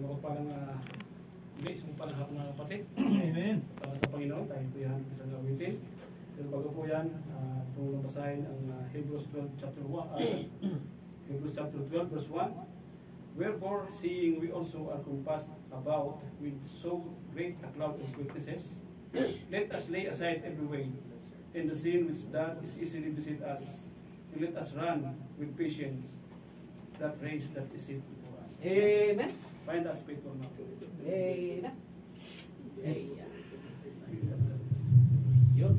Ako parang sa panahap na kapatid. Amen. Para sa Panginoon, tayo po yan isang awitin. Pero bago po yan, itong basahin ang Hebrews 12 chapter 1, Hebrews chapter 12 verse 1. Wherefore, seeing we also are compassed about with so great a cloud of witnesses, let us lay aside every weight and the sin which doth easily beset us, and let us run with patience that race that is set before us. Amen. Find us faithful now. Amen. Yun.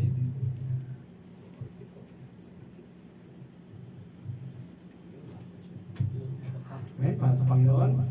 Okay, para sa Panginoon.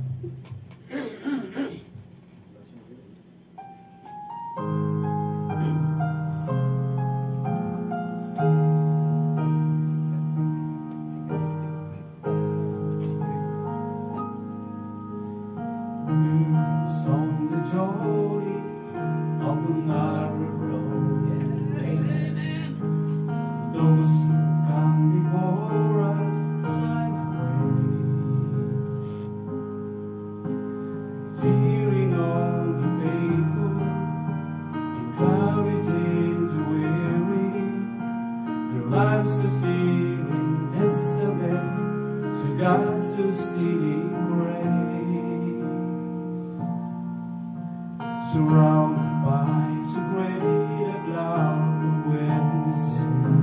Surrounded by so great a cloud of witnesses,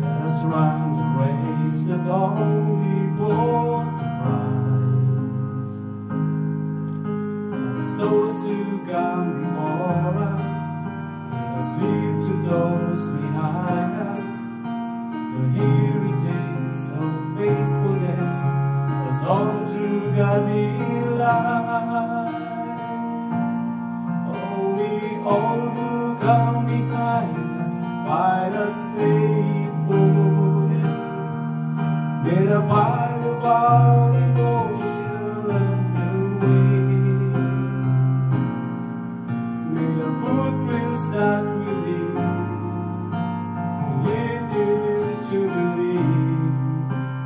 let us run the race that only brought the prize. As those who come before us, let us leave to those behind us the heritage of faithfulness, as all true godly life. All who come behind us, find us faithful. May the fire of our devotion learn the way. May the footprints that we lead to believe,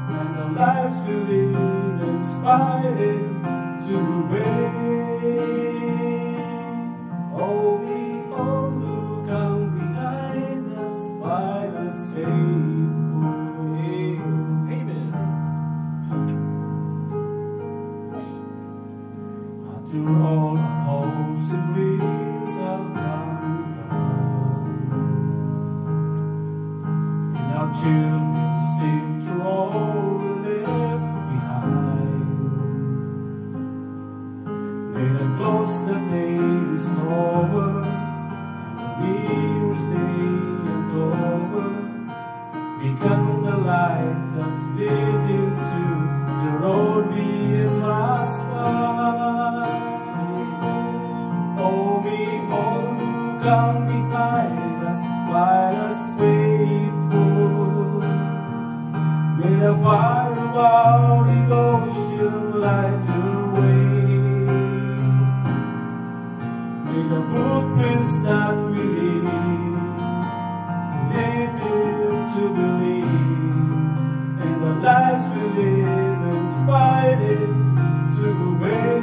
and the lives we live inspired to obey. Oh, we all who come behind us, find us faithful. Amen. After all our hopes and dreams have come and our children safe through all we left behind, may the close the day is over, and the years they are over, become the light that's lit into the road we as last find. Oh, we all who come behind us, find us faithful. May the fire of our devotion light the way. May the footprints that we leave to believe, and the lives we live inspired to obey.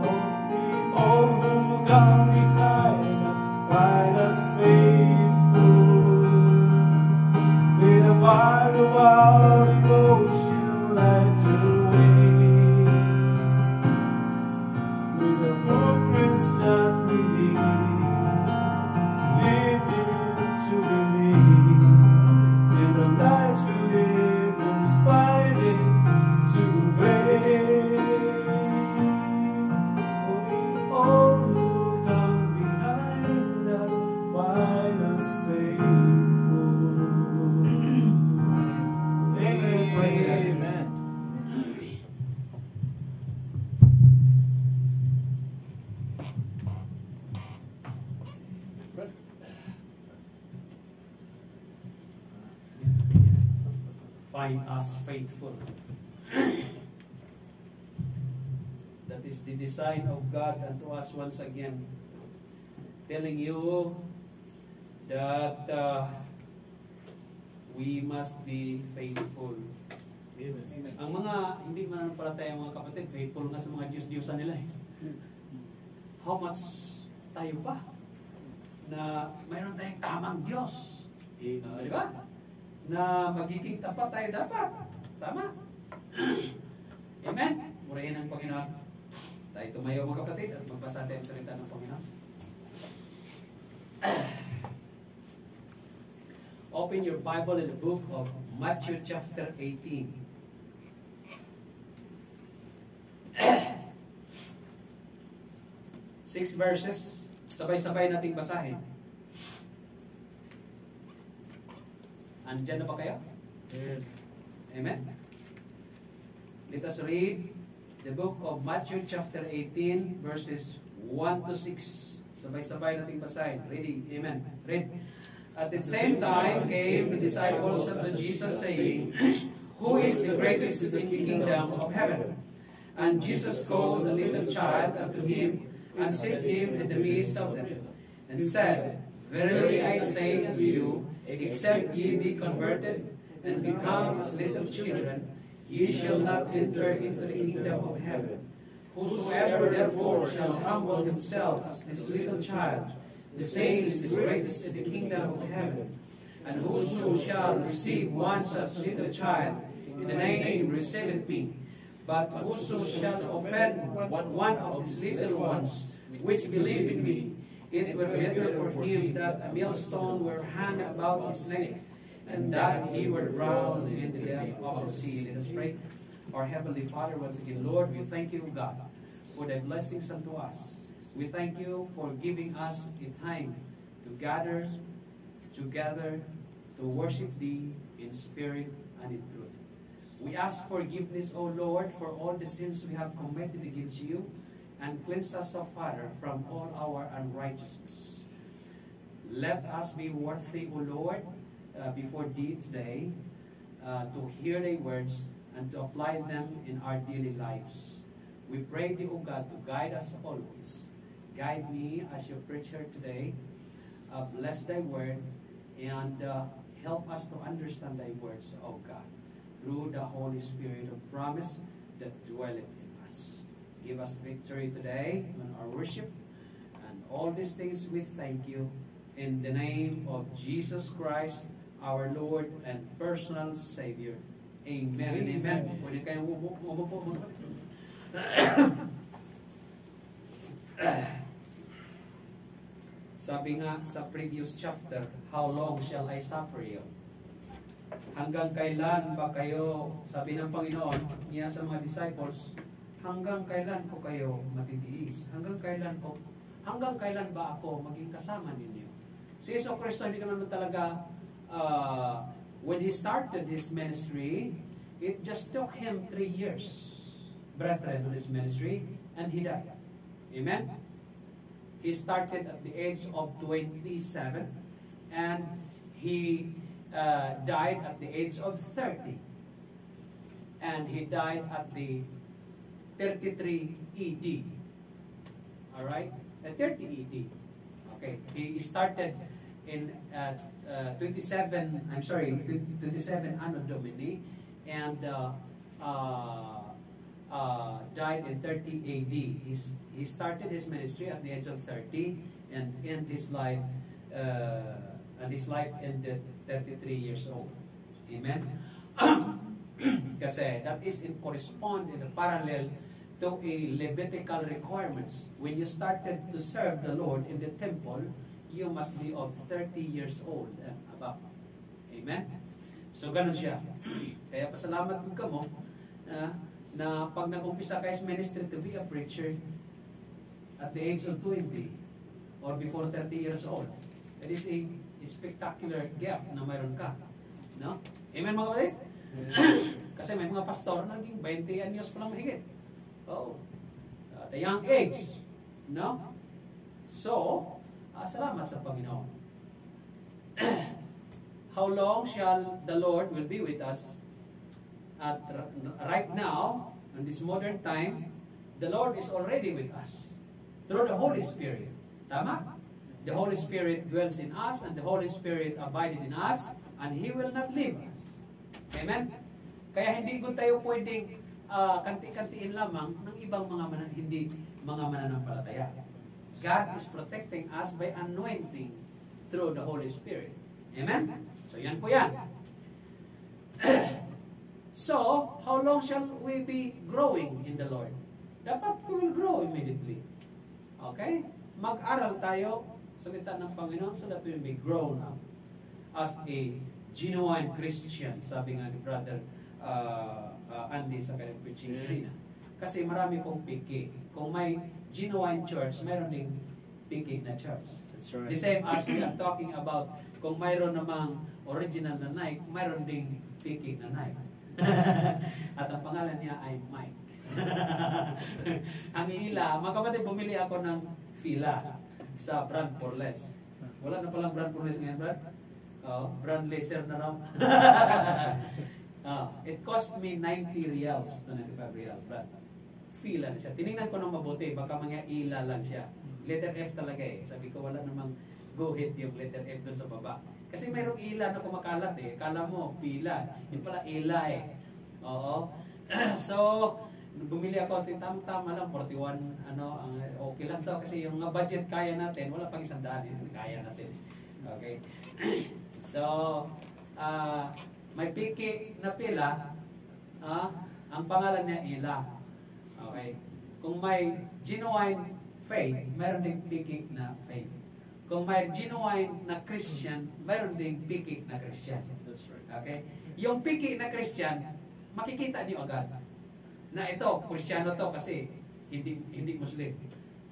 Oh, we all who come behind us, find us faithful. May the fire of our devotion light the way. May the footprints that we leave to believe, in the lives we live inspired to obey. We all who come behind us, find us faithful. Amen. Praise God. Amen. Find us faithful. That is the design of God unto us once again, telling you that we must be faithful. Amen. ang mga hindi mananampalataya mga kapatid, faithful nga sa mga Diyos-Diyosan nila eh. How much tayo pa na mayroon tayong tamang Diyos? Di ba? Na magiging tapat tayo dapat. Tama? Amen? Murahin ang Panginoon. Tayo tumayo mga kapatid at magbasa tayo ang salita ng Panginoon. Open your Bible in the book of Matthew chapter 18. Six verses. Sabay-sabay nating basahin. Andyan na ba kayo? Amen? Let us read the book of Matthew chapter 18 verses 1 to 6. Sabay-sabay nating basahin. Ready? Amen. Read. At the same time came the disciples unto Jesus, saying, Who is the greatest in the kingdom of heaven? And Jesus called a little child unto him, and set him in the midst of them, and said, Verily I say unto you, except ye be converted, and become as little children, ye shall not enter into the kingdom of heaven. Whosoever therefore shall humble himself as this little child, the same is the greatest in the kingdom of heaven. And whoso shall receive one such little child, in the name receiveth me. But whoso shall offend one of these little ones, which believe in me, it were better for him that a millstone were hung about his neck, and that he were drowned in the depth of the sea. Let us pray. Our Heavenly Father, once again, Lord, we thank you, God, for the blessings unto us. We thank you for giving us a time to gather together to worship Thee in spirit and in truth. We ask forgiveness, O Lord, for all the sins we have committed against you, and cleanse us, O Father, from all our unrighteousness. Let us be worthy, O Lord, before Thee today, to hear Thy words and to apply them in our daily lives. We pray Thee, O God, to guide us always. Guide me as your preacher today. Bless Thy word, and help us to understand Thy words, O God, through the Holy Spirit of promise that dwelleth in us. Give us victory today on our worship, and all these things we thank you in the name of Jesus Christ, our Lord and personal Savior. Amen and amen. Pwede kayong umupo muna. Sabi nga sa previous chapter, how long shall I suffer you? Hanggang kailan ba kayo, sabi ng Panginoon niya sa mga disciples, hanggang kailan ko kayo matitiis? Hanggang kailan ba ako maging kasama ninyo? Si Yesu Cristo hindi naman talaga, when He started His ministry, it just took Him 3 years, brethren, on His ministry, and He died. Amen? He started at the age of 27, and He died at the age of 30. And He died at the 33 ED. Alright? 30 ED. Okay. He started in 27 Anno Domini, and died in 30 AD. He started his ministry at the age of 30, and ended his life ended 33 years old. Amen? Kasi that is in correspond in a parallel to a Levitical requirements. When you started to serve the Lord in the temple, you must be of 30 years old and above. Amen? So, ganun siya. Kaya pasalamat ka mo na pag nag-umpisa kayo sa ministry to be a preacher at the age of 20 or before 30 years old. That is a spectacular gift na mayroon ka. No? Amen mga kapatid? Kasi may mga pastor na naging 20 anyos pa lang mahigit. Oh, at a young age. No? So, salamat sa Panginoon. How long shall the Lord will be with us? At right now, in this modern time, the Lord is already with us through the Holy Spirit. Tama? The Holy Spirit dwells in us, and the Holy Spirit abided in us, and He will not leave us. Amen? Kaya hindi ko tayo pwedeng kanti-kantiin lamang ng ibang hindi mga mananampalataya. God is protecting us by anointing through the Holy Spirit. Amen? So yan po yan. So, how long shall we be growing in the Lord? Dapat we will grow immediately. Okay? Mag-aral tayo salita ng Panginoon so that we will be grown up as a genuine Christian, sabi nga ni Brother Andy sa kanyang preaching arena. Kasi marami pong piki. Kung may genuine church, mayroon ding piki na church. That's right. The same as we are talking about, kung mayroon namang original na Nike, mayroon ding piki na Nike. At ang pangalan niya ay Mike. Ang ila, mga kapatid, bumili ako ng fila sa brand for less. Wala na palang brand for less ngayon, Brad? Brand laser na raw. It cost me 90 reals to 95 reals, Brad. Fila na siya. Tinignan ko ng mabuti, baka mga ila lang siya. Letter F talaga eh. Sabi ko, wala namang go hit yung letter F doon sa baba. Kasi mayroong ila na kumakalat eh. Kala mo, pila. Yung pala ila eh. Oo. So, bumili ako, tama lang, 41, okay lang to. Kasi yung budget kaya natin, wala pang 100, kaya natin. Okay. So, may piki na pila, ang pangalan niya ila. Okay. Kung may genuine faith, mayroon ding piki na faith. Kung may genuine na Christian, mayroon ding piki na Christian. That's right. Okay? Yung piki na Christian, makikita niyo agad na ito, Kristiyano to kasi hindi Muslim.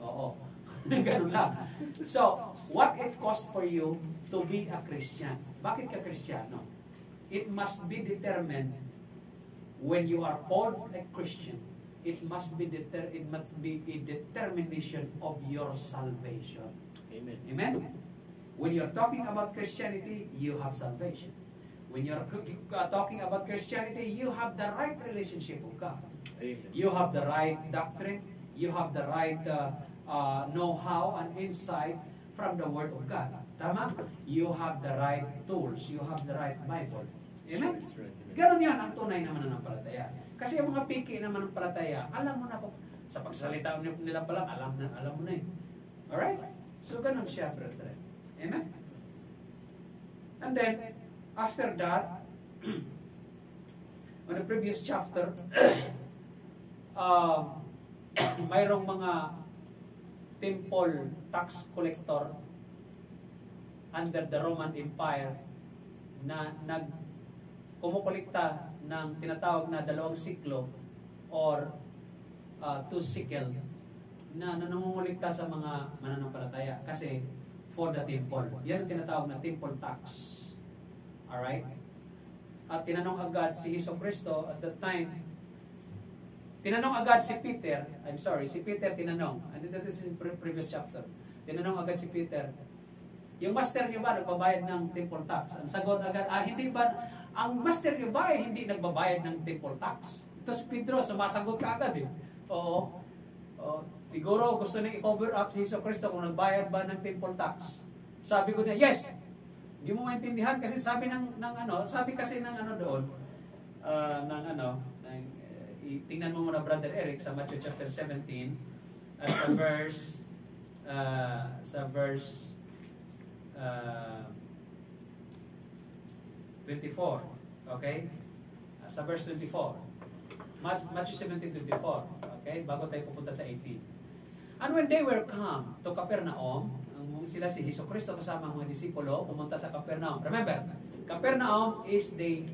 Oo. Ganun lang. So, what it costs for you to be a Christian? Bakit ka Kristiyano? It must be determined when you are all a Christian. It must be a determination of your salvation. Amen. Amen? When you're talking about Christianity, you have salvation. When you're talking about Christianity, you have the right relationship with God. Amen. You have the right doctrine. You have the right know-how and insight from the Word of God. Tama? You have the right tools. You have the right Bible. Amen? That's right. Amen. Ganon yan ang tunay na mananampalataya. Kasi yung mga piki na mananampalataya, alam mo na kung sa pagsalita nila pa lang, alam mo na yun. Alright? So ganon siya, brethren. Amen? And then, after that, on the previous chapter, mayroong mga temple tax collector under the Roman Empire na kumukolekta ng tinatawag na 2 siklo or 2 sikel na nangungulikta sa mga mananampalataya kasi for the temple. Yan ang tinatawag na temple tax. Alright? At tinanong agad si Hesus Kristo at that time, tinanong agad si Peter, si Peter tinanong, and that is in previous chapter, tinanong agad si Peter, yung master niyo ba nagbabayad ng temple tax? Ang sagot agad, hindi ba, ang master niyo ba ay hindi nagbabayad ng temple tax? Ito si Pedro, sumasagot ka agad eh. Oo. Siguro gusto nang i-cover up si Hesus Kristo kung nagbayad ba ng temple tax. Sabi ko niya, yes. Hindi mo maintindihan kasi sabi kasi ng doon, tingnan mo muna Brother Eric sa Matthew chapter 17 at sa verse 24. Okay? Sa verse 24. Matthew 17:24. Okay? Bago tayo pupunta sa 18. And when they were come to Capernaum, sila si Hesus Kristo kasama ang mga disipulo pumunta sa Capernaum. Remember, Capernaum is the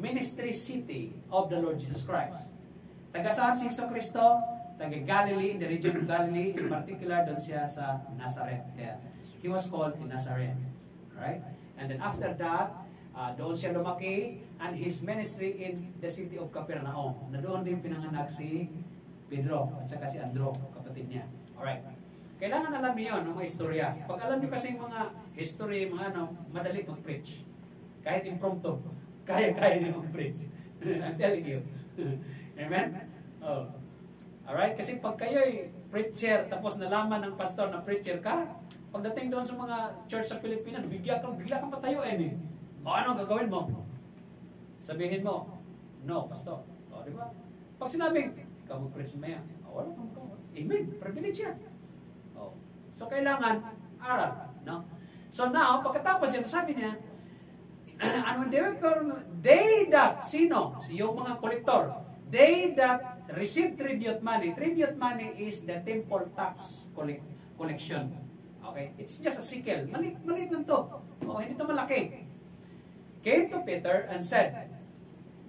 ministry city of the Lord Jesus Christ. Taga saan si Hesus Kristo? Taga Galilee, in the region of Galilee. In particular, doon siya sa Nazareth. Kaya, he was called in Nazareth. Right? And then after that, doon siya lumaki and his ministry in the city of Capernaum. Na doon din pinanganak si Pedro at saka si Andrew, kapatid niya. Alright. Kailangan alam niyo ng mga istorya. Pag alam niyo kasi yung mga history, madali mag-preach. Kahit impromptu, kaya niyo mag-preach. I'm telling you. Amen? Oh. Alright? Kasi pag kayo'y preacher, tapos nalaman ng pastor na preacher ka, pagdating doon sa mga church sa Pilipinas, bigla kang patayuin eh. O ano gagawin mo? Sabihin mo, No, pastor. O, di ba? Pag sinabing, ikaw mag-preach maya, wala kang magawa. Amen. Privilege yan. O. So, kailangan aral. No? So now, pagkatapos yan, sabi niya, they that, sino? Yung mga kolektor. They that receive tribute money. Tribute money is the temple tax collection. Okay? It's just a sickle. Maliit lang to. Oh, hindi to malaki. Came to Peter and said,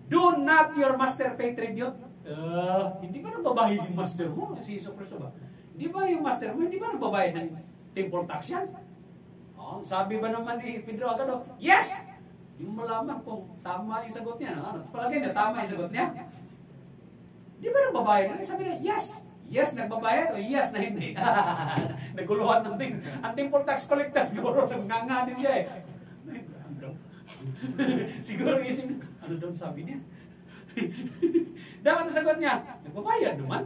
do not your master pay tribute? Hindi ba nagbabayad yung master mo? Si Iso Cristo ba? Hindi ba yung master mo, hindi ba nagbabayad ng temple tax yan? Oh, sabi ba naman ni Pedro agad, yes! Yung malaman kung tama yung sagot niya. Ano? Palagay na tama yung sagot niya. Di ba nagbabayad? Sabi niya, yes! Yes, nagbabayad o yes na hindi? Naguluhan ng ting. Ang temple tax collector, siguro nanganga din siya eh. Siguro isip niya, ano daw sabi niya? Dapat ang sagot niya, nagbabayad naman.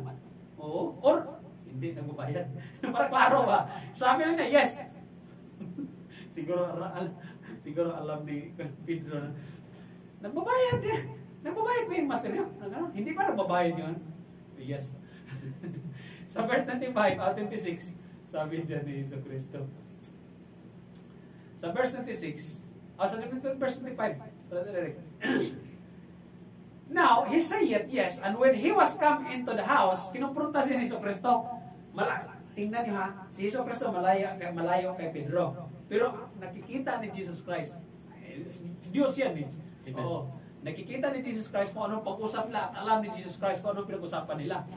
Oo. Or, hindi nagbabayad. Para klaro ba? Sabi lang niya, yes. Siguro alam ni Pedro na nagbabayad eh. Nagbabayad ba yung master niya? Hindi ba nagbabayad yun? Yes. Sa verse 25, 26, sabi dyan ni Iso Cristo. Sa verse 26, sa verse 25, now, he said yes, and when he was come into the house, kinumpronta siya ni Iso Cristo. Tingnan niyo ha, si Iso Cristo malayo kay Pedro. Pero nakikita ni Jesus Christ. Diyos yan eh. Oo. Nakikita ni Jesus Christ kung anong pag-usap nila at alam ni Jesus Christ kung anong pinag-usapan nila.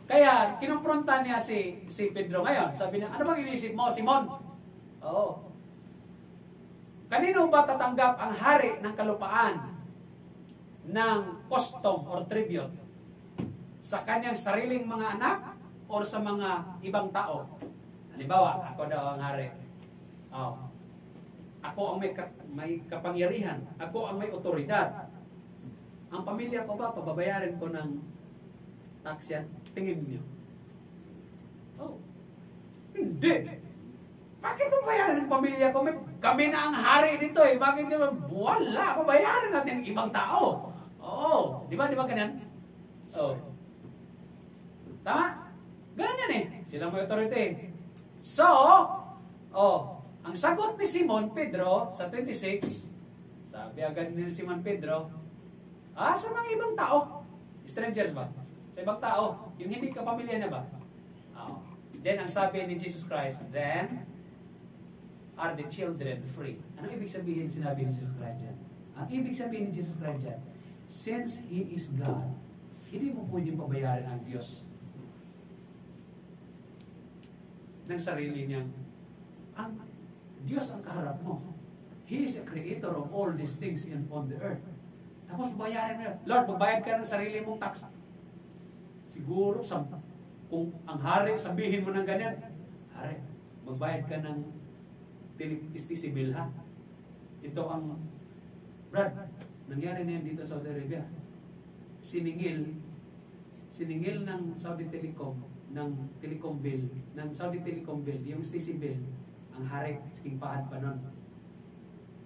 Kaya, kinumpronta niya si Pedro ngayon. Sabi niya, ano bang inisip mo, Simon? Oo. Kanino ba tatanggap ang hari ng kalupaan ng custom or tribute? Sa kanyang sariling mga anak o sa mga ibang tao? Halimbawa, ako daw ang hari. Oh. Ako ang may kapangyarihan. Ako ang may otoridad. Ang pamilya ko ba, pababayarin ko ng tax yan? Tingin niyo. Oh. Hindi. Bakit pabayaran ng pamilya ko? Kami na ang hari dito eh. Bakit naman? Wala. Pabayaran natin ng ibang tao. Oo. Di ba ganyan? Oh. Tama? Ganun yan eh. Sila may authority. So, ang sagot ni Simon Pedro sa 26, sabi agad ni Simon Pedro, sa mga ibang tao. Strangers ba? Sa ibang tao. Yung hindi kapamilya na ba? Then, ang sabi ni Jesus Christ, then, are the children free? Anong ibig sabihin sinabi ni Jesus Christ dyan? Ang ibig sabihin ni Jesus Christ dyan, since He is God, hindi mo pwedeng pabayaran ang Diyos ng sarili niyang ang Diyos ang kaharap mo. He is a creator of all these things on the earth. Tapos bayaran mo, Lord, magbayad ka ng sarili mong tax. Siguro, kung ang hari, sabihin mo ng ganyan, hari, magbayad ka ng istisibil ha. Ito ang, Brad, nangyari na yan dito sa Saudi Arabia. Siningil ng Saudi Telecom, ng telecom bill, ng Saudi Telecom bill, yung istisibil, ang hari, tingpahan pa nun.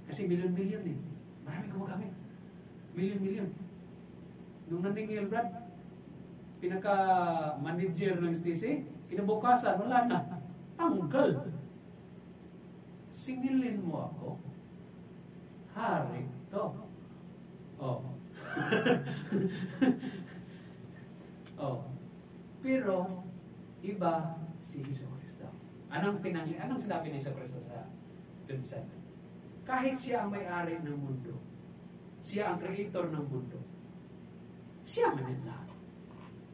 Kasi milyon-milyon eh. Marami gumagamit. Milyon-milyon. Nung naningil, Brad, pinaka-manager ng STC, kinabukasan, wala na. Tanggal. Singilin mo ako. Hari to. Oh. Pero, iba si Iso Cristo. Anong sinabi ni Iso Cristo sa 27? Kahit siya ang may-ari ng mundo, siya ang creator ng mundo, siya man yan lahat.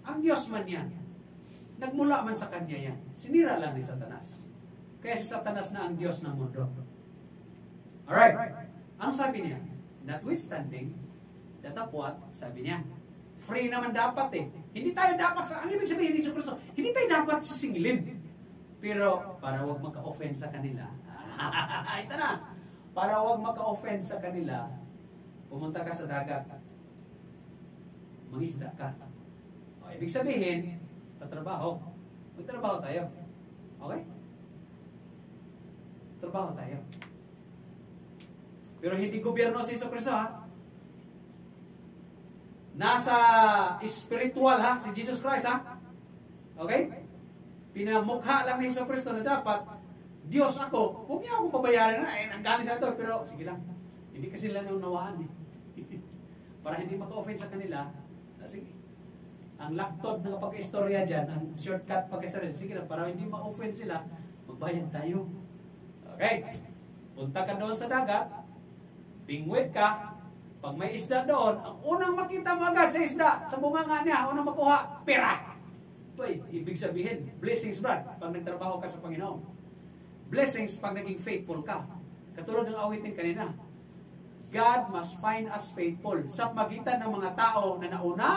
Ang Diyos man yan. Nagmula man sa Kanya yan. Sinira lang ni Satanas. Kaya si Satanas na ang Diyos ng mundo. Alright. Anong sabi niya? Notwithstanding, datapwat, sabi niya, free naman dapat eh. Hindi tayo dapat, ang ibig sabihin ni Jesus Cristo, hindi tayo dapat sisingilin. Pero, para huwag maka-offend sa kanila, ito na, para huwag maka-offend sa kanila, pumunta ka sa dagat, mangisda ka. Ibig sabihin, tatrabaho. Magtrabaho tayo. Okay? Trabaho tayo. Pero hindi gobyerno si Jesu Cristo ha. nasa spiritual ha, si Jesus Christ ha. Okay? Pinamukha lang ni Hesus Kristo na dapat, Diyos ako, huwag niya akong pabayaran na, nanggaling sa ito, pero sige lang, hindi kasi nila naunawaan eh. Para hindi maka-offend sa kanila, sige, ang laptop ng pagka-istorya dyan, ang shortcut pagka-istorya, sige lang, para hindi ma-offend sila, magbayad tayo. Okay? Punta ka doon sa dagat, bingwit ka, pag may isda doon, ang unang makita mo agad sa isda, sa bunganga niya, unang makuha, pera. Ito ay, ibig sabihin, blessings brad, pag nagtrabaho ka sa Panginoon. Blessings pag naging faithful ka. Katulad ng awitin kanina, God must find us faithful sa magitan ng mga tao na nauna,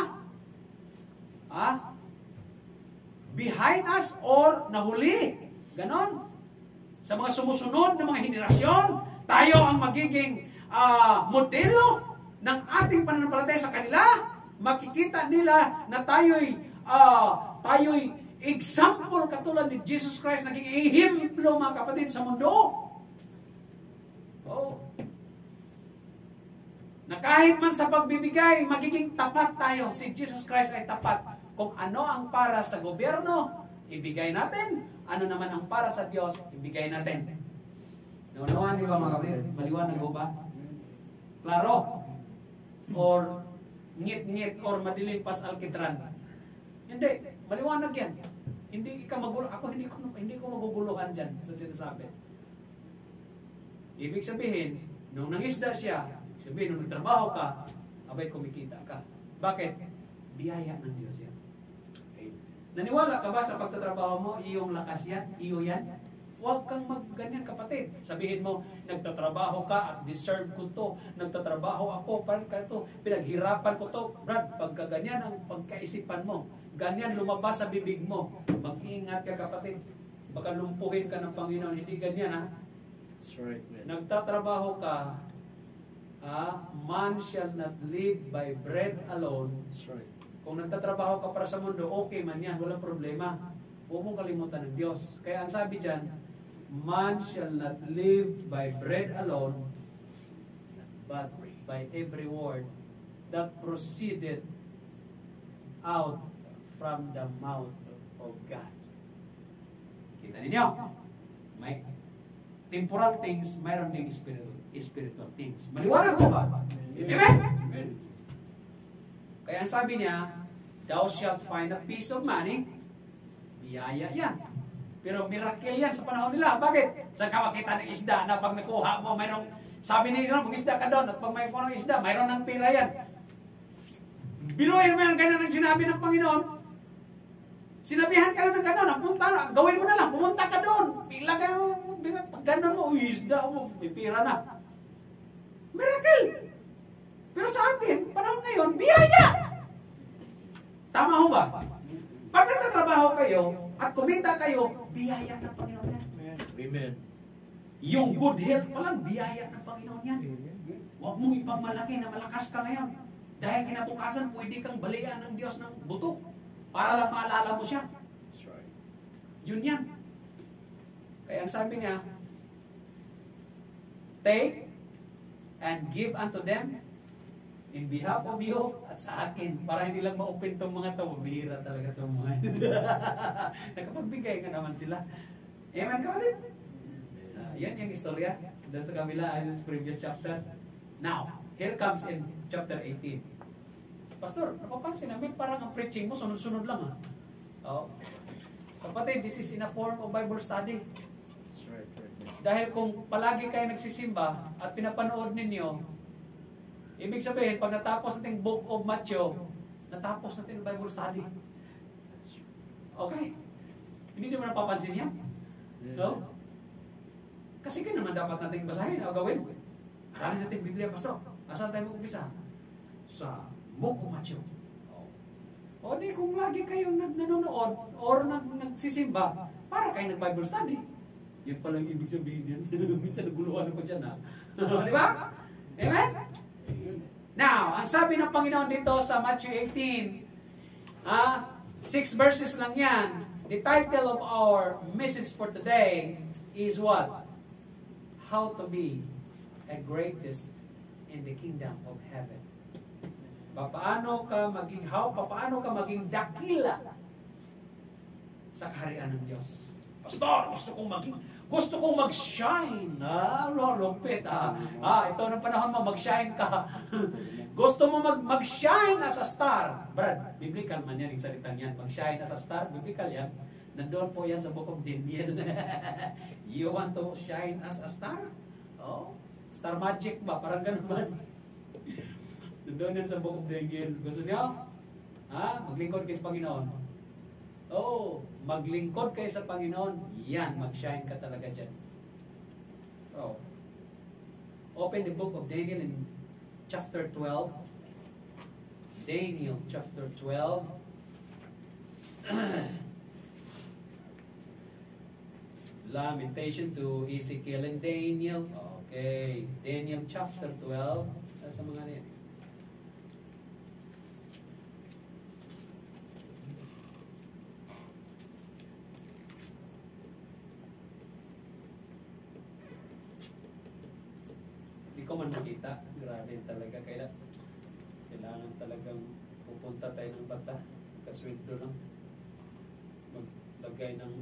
behind us or nahuli. Ganon. Sa mga sumusunod na mga henerasyon, tayo ang magiging modelo ng ating pananampalataya sa kanila. Makikita nila na tayo'y example katulad ni Jesus Christ, naging ehemplo mga kapatid sa mundo. Oh. Na kahit man sa pagbibigay, magiging tapat tayo. Si Jesus Christ ay tapat. Kung ano ang para sa gobyerno, ibigay natin. Ano naman ang para sa Diyos, ibigay natin. Naunawaan niyo ba mga kapatid? Maliwanag ko ba? Klaro? Or ngit-ngit or madilim pas alkitran? Hindi. Maliwanag yan. Hindi ka magulo. Ako hindi ko maguguluhan dyan sa sinasabi. Ibig sabihin, nung nangisda siya, sabihin, nung nagtrabaho ka, abay kumikita ka. Bakit? Biyaya ng Diyos yan. Okay. Naniwala ka ba sa pagtatrabaho mo, iyong lakas yan, iyo yan? Huwag kang magganyan kapatid. Sabihin mo, nagtatrabaho ka at deserve ko to. Nagtatrabaho ako, parang to, pinaghirapan ko to. Brad, pagka ganyan ang pagkaisipan mo, ganyan lumabas sa bibig mo, mag-ingat ka kapatid. Baka lumpuhin ka ng Panginoon. Hindi ganyan ha. That's right, man. Nagtatrabaho ka, man shall not live by bread alone. That's right. Kung nagtatrabaho ka para sa mundo, okay man yan, walang problema. Huwag mong kalimutan ng Diyos. Kaya ang sabi dyan, man shall not live by bread alone, but by every word that proceeded out from the mouth of God. Kita ninyo? May temporal things, mayroon ding spiritual things. Maliwanag ko ba? Amen? Amen. Kaya ang sabi niya, thou shalt find a piece of money. Biyaya yan. Pero miracle yan sa panahon nila. Bakit? Saan ka makita ng isda na pag nakuha mo, mayroong, sabi nila, mag-isda ka doon, at pag may kuha ng isda, mayroon ng pira yan. Binuhin mo yan, ganyan ang sinabi ng Panginoon. Sinabihan ka na ng gano'n, punta na, gawin mo na lang, pumunta ka doon. Ilagay mo, pag gano'n mo, isda mo, may pira na. Miracle! Pero sa atin, panahon ngayon, biyaya! Tama ho ba? Pag nagtatrabaho kayo at kumita kayo, biyaya ng Panginoon yan. Amen. Yung good health pa lang, biyaya ng Panginoon yan. Huwag mong ipagmalaki na malakas ka ngayon. Dahil kinabukasan, pwede kang balian ng Diyos ng buto para lang maalala mo siya. That's right. Yun yan. Kaya ang sabi niya, take and give unto them in behalf of you at sa akin. Para hindi lang ma-open tong mga to. Bihira talaga tong mga nakapagbigay ka naman sila. Amen kapatid? Yan yung istorya. Doon sa kabila, sa previous chapter. Now, here comes in chapter 18. Pastor, napapansin namin parang ang preaching mo sunod-sunod lang Oh. Kapatid, this is in a form of Bible study. That's right. Dahil kung palagi kayo nagsisimba at pinapanood ninyo, ibig sabihin, pag natapos natin Book of Matthew, natapos natin Bible study. Okay? Hindi naman napapansin yan. No? Kasi kaya naman dapat natin basahin o gawin. Aralin natin Biblia, Pastor. Nasaan tayo mag-umpisa? Sa Book of Matthew. O di kung lagi kayong nanonood or nagsisimba, para kayo nag-Bible study. Yun pala yung ibig sabihin yan. Minsan naguluhan ako dyan Di ba? Amen? Now, ang sabi ng Panginoon dito sa Matthew 18, 6 verses lang yan. The title of our message for today is what? How to be a greatest in the kingdom of heaven. papaano ka maging dakila sa kaharian ng Diyos. Pastor, gusto kong mag-shine. Lupit. Ito ng panahon mo, mag-shine ka. Gusto mo mag-shine as a star. Brad, biblical man yan, yung salitang yan. Mag-shine as a star, biblical yan. Nandoon po yan sa Book of Daniel. You want to shine as a star? Oh, star magic ba? Parang ganun ba? Nandoon yan sa Book of Daniel. Gusto niyo? Maglingkod kayo sa Panginoon. Oh, maglingkod kayo sa Panginoon. Yan, mag-shine ka talaga dyan. Oh. Open the Book of Daniel in chapter 12. Daniel chapter 12. Lamentation to Ezekiel and Daniel. Okay. Daniel chapter 12. Sa mga yan. Hindi ko man makita. Grabe talaga. Kailangan talagang pupunta tayo ng bata. Kasweldo lang. Maglagay ng...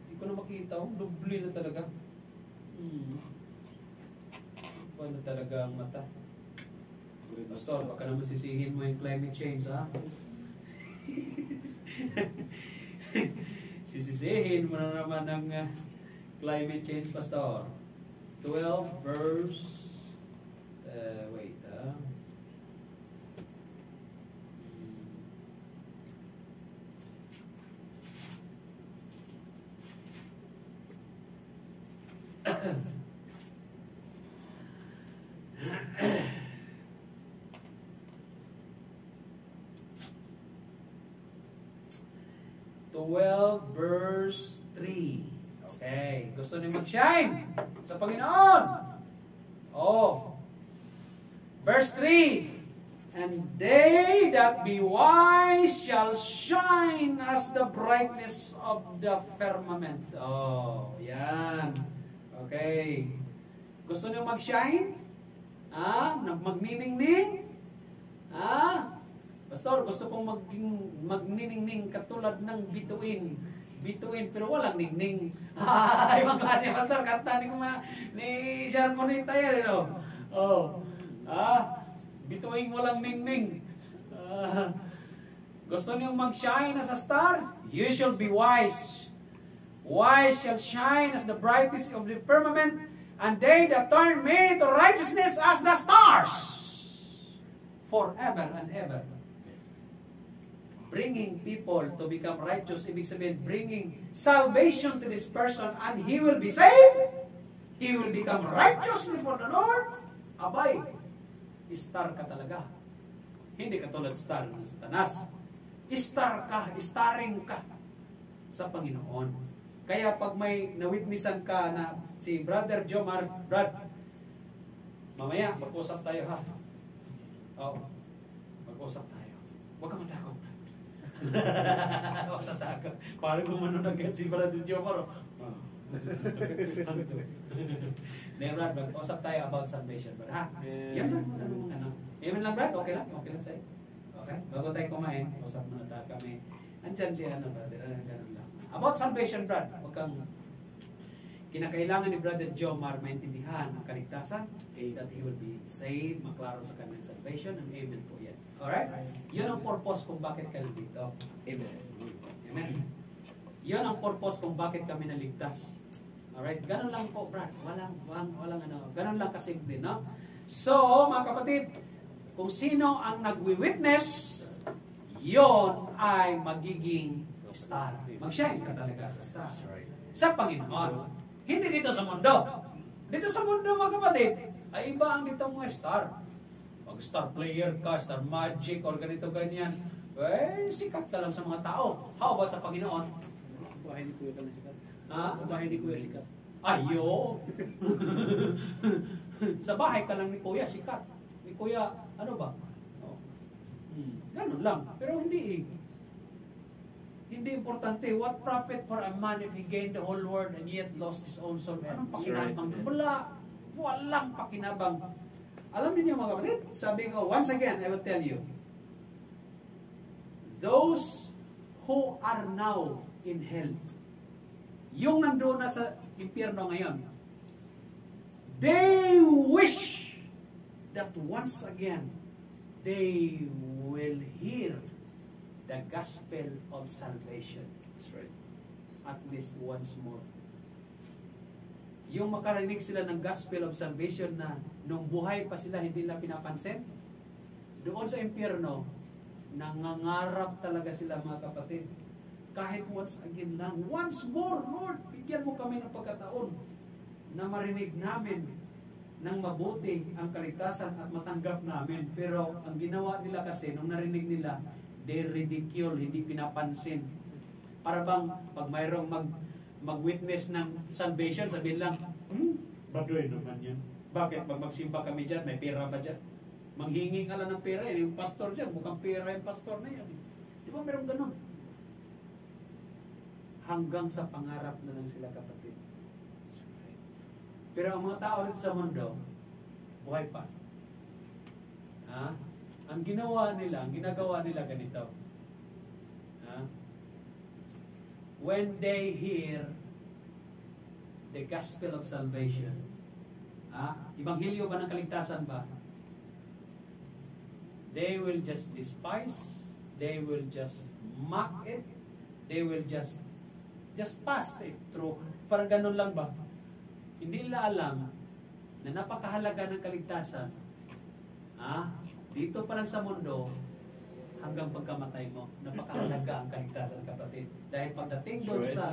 Hindi ko na makita. Dubli na talaga. Paano talaga ang mata? Pastor, baka naman sisihin mo yung climate change, ha? Sisisihin mo na naman ang climate change, Pastor. 12 verse... wait, verse 3. Okay. Gusto niyo mag-shine sa Panginoon? Oh. Verse 3. And they that be wise shall shine as the brightness of the firmament. Oh, yan. Okay. Gusto niyo mag-shine? Magniningning? Pastor, gusto kong magniningning katulad ng bituin. Bituin, pero walang ningning. Ibang klase, Pastor. Kanta ni Sharmonita yan, bituin walang ningning. Gusto niyo mag-shine as a star? You shall be wise. Wise shall shine as the brightness of the firmament, and they that turn me to righteousness as the stars, forever and ever. Bringing people to become righteous, ibig sabihin, bringing salvation to this person, and he will be saved. He will become righteous before the Lord. Abay, star ka talaga. Hindi ka tulad star ng Satanas. Star ka, starring ka sa Panginoon. Kaya pag may nawitnessan ka na si Brother Jomar, Brad, mamaya, mag-usap tayo ha. Oo, mag-usap tayo. Huwag ka matakot. Huwag matakot. Parang gumanon agad si Brother Jomar. Brad, mag-usap tayo about salvation. Brad, ha? Yan lang. Amen lang, Brad? Okay lang? Okay lang sa'yo? Okay? Bago tayo kumain, usap muna tayo kami. Andyan siya, brother? Ganun lang. About salvation, Brad, huwag kang kinakailangan ni Brother Jomar maintindihan ang kaligtasan, that he will be saved, maklaro sa kanyang salvation, and amen po yan. Alright? Yun ang purpose kung bakit ka nandito. Amen. Amen. Yun ang purpose kung bakit kami naligtas. Alright? Ganun lang po, Brad. Walang ganun lang kasimple, no? So, mga kapatid, kung sino ang nagwi-witness, yon ay magiging star. Mag-shine ka talaga sa star. Sa Panginoon. Hindi dito sa mundo. Dito sa mundo, mga kapatid, ay iba ang dito mga star. Pag star player ka, star magic, or ganito ganyan, sikat ka lang sa mga tao. How about sa Panginoon? Sa bahay ni Kuya ka na sikat. Sa bahay ni Kuya sikat. Ayo! Sa bahay ka lang ni Kuya, sikat. Ni Kuya, ano ba? Ganun lang. Pero hindi Hindi importante. What profit for a man if he gained the whole world and yet lost his own soul? Anong pakinabang? Walang pakinabang. Alam niyo mga kapatid, sabi ko, once again, I will tell you, those who are now in hell, yung nandoon na sa impyerno ngayon, they wish that once again, they will hear the gospel of salvation. That's right. At least once more. Yung makarinig sila ng gospel of salvation na nung buhay pa sila hindi nila pinapansin, doon sa impyerno, nangangarap talaga sila mga kapatid. Kahit once again lang, once more, Lord, bigyan mo kami ng pagkataon na marinig namin ng mabuti ang kaligtasan at matanggap namin. Pero ang ginawa nila kasi, nung narinig nila, they ridicule, hindi pinapansin. Para bang pag mayroong mag-witness ng salvation, sabihin lang, baduy naman yan. Bakit? Pag magsimba kami dyan, may pera ba dyan? Manghingi ka lang ng pera yan. Yung pastor dyan, mukhang pera yung pastor na yan. Di ba meron ganun? Hanggang sa pangarap na lang sila kapatid. Pero ang mga tao dito sa mundo, buhay pa. Ha? Ang ginawa nila, ang ginagawa nila ganito. Ha? When they hear the gospel of salvation, Ebanghelyo ba ng kaligtasan ba? They will just despise, they will just mock it, they will just pass it through. Parang ganun lang ba? Hindi nila alam na napakahalaga ng kaligtasan. Dito pa lang sa mundo, hanggang pagkamatay mo, napakahalaga ang kaligtasan, kapatid. Dahil pagdating doon sa,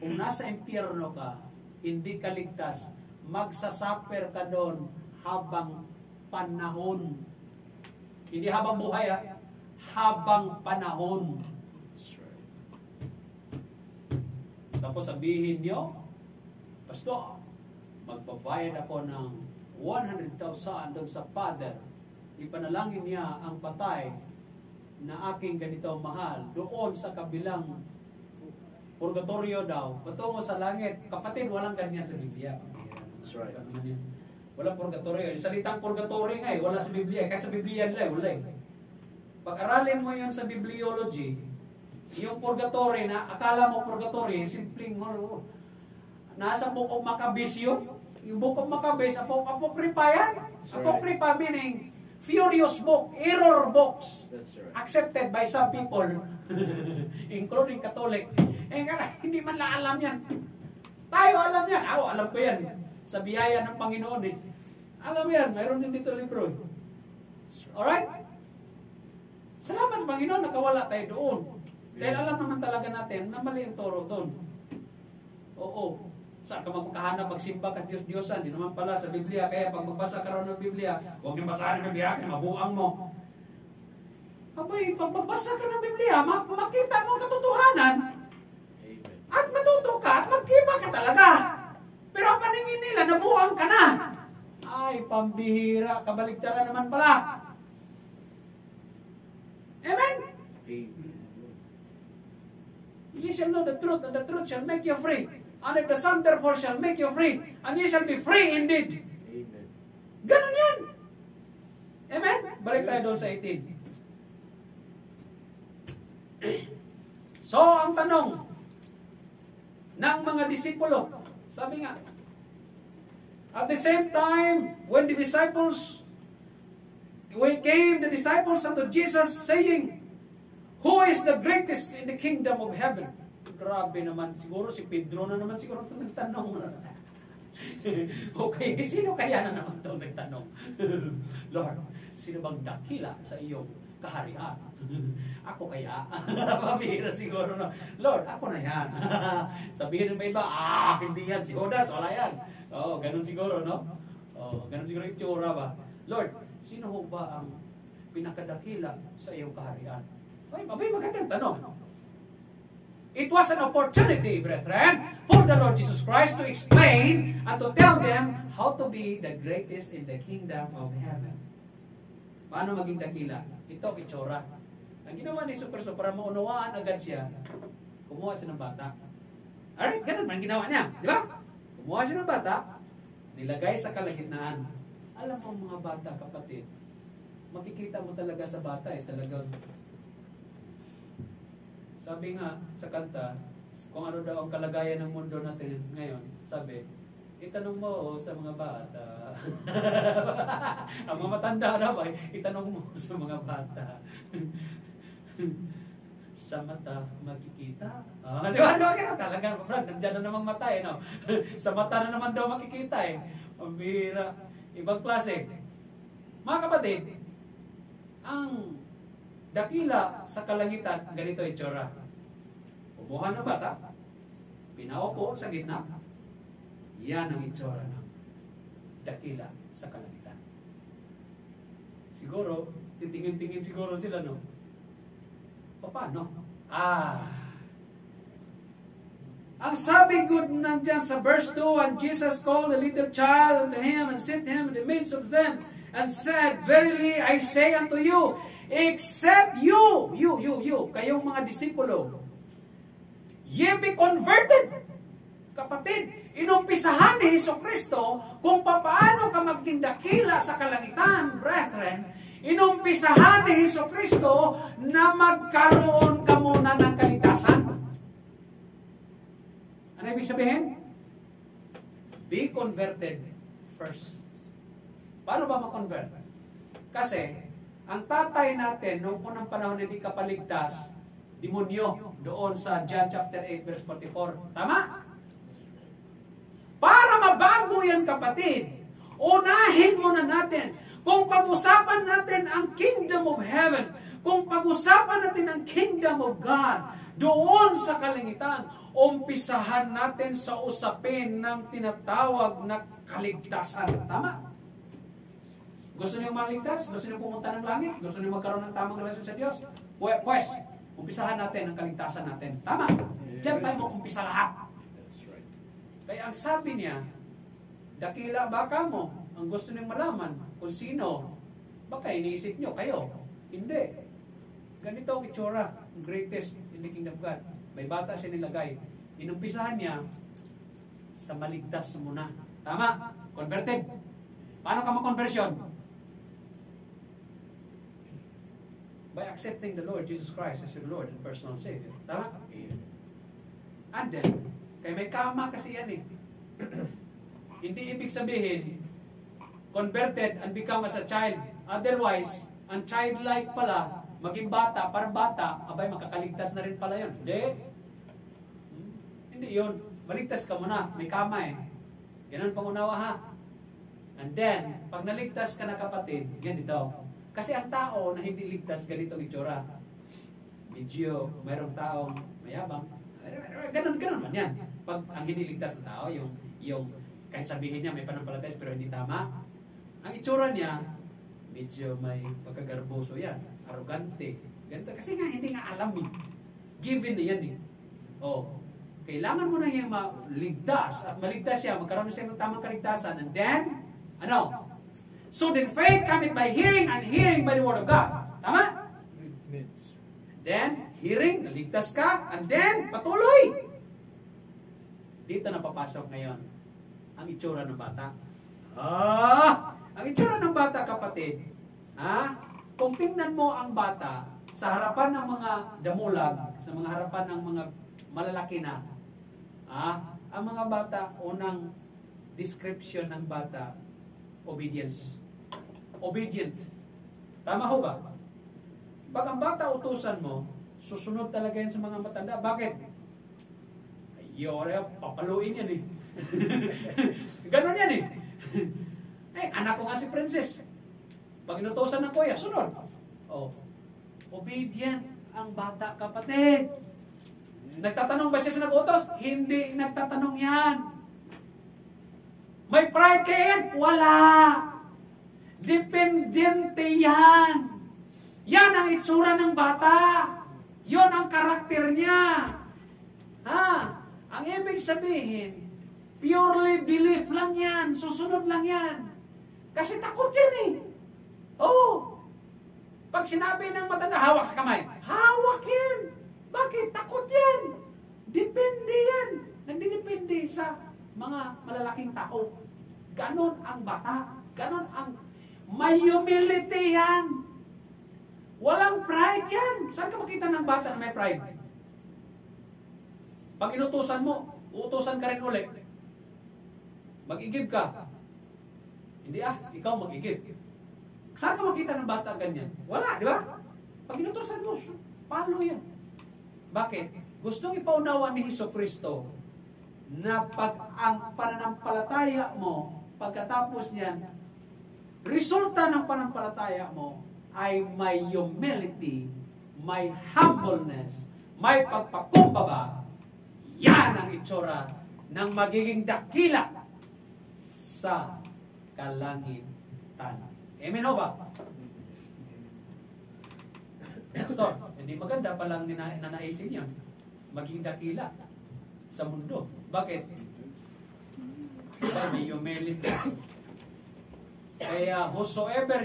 kung nasa impyerno ka, hindi ka ligtas, magsasuffer ka doon habang panahon. Hindi habang buhay, habang panahon. Tapos sabihin nyo, Pastor, magbabayad ako ng 100,000 doon sa Father. Ipanalangin niya ang patay na aking ganito mahal doon sa kabilang purgatorio daw, patungo sa langit. Kapatid, walang ganyan sa Biblia. That's right. Walang purgatorio. Yung salitang purgatorio nga wala sa Biblia. Kahit sa Biblia nila, wala eh. Pag-aralin mo yun sa bibliology, yung purgatorio na akala mo purgatorio, simpleng nasa Book of Maccabees yun. Yung Book of Maccabees, apokripa yan. Apokripa meaning furious book, error books. That's right. Accepted by some people, including Catholic. Hindi man lang alam yan. Tayo alam yan. Ako, alam ko yan. Sa biyaya ng Panginoon eh. Alam yan, mayroon din dito libro. Alright? Salamat sa Panginoon, nakawala tayo doon. Dahil alam naman talaga natin na mali ang turo doon. Oo. Saan ka magkahanap, magsimba ka Diyos-Diyosan? Hindi naman pala sa Biblia. Kaya pag magbasa ka rin ng Biblia, huwag niyong basahin ng Biblia, kaya mabuang mo. Abay, pag magbasa ka ng Biblia, makita mo ang katotohanan. Amen. At matuto ka at magkiba ka talaga. Pero ang paningin nila, nabuang ka na. Ay, pambihira, kabaligtaran naman pala. Amen? Amen. Ye shall know the truth, and the truth shall make you free. And if the Son therefore shall make you free, and ye shall be free indeed. Amen. Ganun yan. Amen? Balik tayo doon sa 18. So, ang tanong ng mga disipulo, sabi nga, at the same time, when the disciples came, the disciples unto Jesus, saying, who is the greatest in the kingdom of heaven? Grabe naman, siguro si Pedro na naman siguro ito nagtanong. Okay, sino kaya na naman ito nagtanong? Lord, sino bang dakila sa iyong kaharian? Ako kaya? Mabihira siguro na, Lord, ako na yan. Sabihin ng iba, hindi yan, si Judas, wala yan. Ganun siguro, no? Ganun siguro yung tsura ba? Lord, sino ho ba ang pinakadakila sa iyong kaharian? Ay, magandang tanong. It was an opportunity, brethren, for the Lord Jesus Christ to explain and to tell them how to be the greatest in the kingdom of heaven. Paano maging dakila? Ito, itsura. Ang ginawa ni Jesus para maunawaan agad siya, kumuha siya ng bata. Alright, ganun man ginawa niya. Di ba? Kumuha siya ng bata, nilagay sa kalagitnaan. Alam mo mga bata, kapatid, makikita mo talaga sa bata talagang sabi nga sa kanta, kung ano daw ang kalagayan ng mundo natin ngayon, sabi, itanong mo sa mga bata. Ang mga matanda na ba, itanong mo sa mga bata. Sa mata makikita. Di ba? Talaga, nandiyan na namang mata no? Sa mata na naman daw makikita Pambira. Ibang klase. Mga kapatid, ang dakila sa kalangitan, ganito itsura. Umuha ng bata, pinaupo sa gitna, yan ang itsura ng dakila sa kalangitan. Siguro, titingin-tingin siguro sila, no? Paano? Ang sabi good nandyan sa verse 2, and Jesus called a little child unto him and set him in the midst of them and said, Verily I say unto you, except you, kayong mga disipulo, ye be converted. Kapatid, inumpisahan ni Jesucristo kung paano ka maging dakila sa kalangitan, brethren. Inumpisahan ni Jesucristo na magkaroon ka muna ng kaligtasan. Ano ibig sabihin? Be converted first. Paano ba ma-convert? Kasi, ang tatay natin, noong unang panahon hindi ka paligtas, demonyo, doon sa John chapter 8, verse 44. Tama? Para mabago yan, kapatid, unahin muna natin. Kung pag-usapan natin ang kingdom of heaven, kung pag-usapan natin ang kingdom of God, doon sa kalangitan, umpisahan natin sa usapin ng tinatawag na kaligtasan. Tama? Gusto niyo maligtas? Gusto niyo pumunta ng langit? Gusto niyo magkaroon ng tamang relasyon sa Diyos? Pues, umpisahan natin ang kaligtasan natin. Tama? Diyan tayo mag-umpisa lahat. Kaya ang sabi niya, dakila baka mo, ang gusto niyong malaman kung sino, baka iniisip niyo kayo. Hindi. Ganito ang itsura, greatest in the kingdom of God. May bata siya nilagay. Inumpisahan niya sa maligtas muna. Tama? Converted. Paano ka ma-conversion? By accepting the Lord Jesus Christ as your Lord and personal Savior. Tama? And then, kaya may kama kasi yan Hindi ibig sabihin, converted and become as a child. Otherwise, ang childlike pala, maging bata, parang bata, abay, makakaligtas na rin pala yun. Hindi. Hindi yun. Maligtas ka muna. May kama Ganun pangunawa ha. And then, pag naligtas ka na kapatid, ganito. Kasi ang tao na hindi ligtas, ganito ang itsura. Medyo, mayroong taong mayabang. Ganun man yan. Pag ang hindi ligtas na tao, yung kahit sabihin niya may panampalataya pero hindi tama, ang itsura niya, medyo may pagkagarboso yan, arrogante. Ganito. Kasi nga, hindi nga alam Given na yan kailangan mo na yung maligtas at maligtas siya, magkaroon siya ng tamang kaligtasan. And then, So then faith cometh by hearing and hearing by the word of God. Tama? Then, hearing, naligtas ka, and then, patuloy. Dito na papasok ngayon ang itsura ng bata. Ang itsura ng bata, kapatid, kung tingnan mo ang bata sa harapan ng mga damulag, sa mga harapan ng mga malalaki na, ang mga bata, unang description ng bata, obedience. Obedient. Tama ho ba? Pag ang bata utusan mo, susunod talaga yan sa mga matanda. Bakit? Papaluin yan Ganon yan anak ko nga si Princess. Pag inutusan ng kuya, sunod. Obedient ang bata, kapatid. Nagtatanong ba siya sa nag-utos? Hindi nagtatanong yan. May pride kayo yan? Wala. Dependente yan. Yan ang itsura ng bata. Yon ang karakter niya. Ang ibig sabihin, purely belief lang yan. Susunod lang yan. Kasi takot yan Pag sinabi ng matanda, hawak sa kamay. Hawak yan. Bakit? Takot yan. Depende yan. Nagdidepende sa mga malalaking tao. Ganon ang bata. Ganon ang may humility yan. Walang pride yan. Saan ka makita ng bata na may pride? Pag inutusan mo, uutusan ka rin uli. Mag-igib ka. Hindi ikaw mag-igib. Saan ka makita ng bata ganyan? Wala, di ba? Pag inutusan mo, paano yan? Bakit? Gustong ipaunawa ni Hesukristo na pag ang pananampalataya mo, pagkatapos niyan, resulta ng pananampalataya mo ay may humility, may humbleness, may pagpakumbaba. Yan ang itsura ng magiging dakila sa kalangitan. Amen ho ba? Pastor, hindi maganda palang nanaisin yun. Maging dakila sa mundo. Bakit? May humility. Kaya whosoever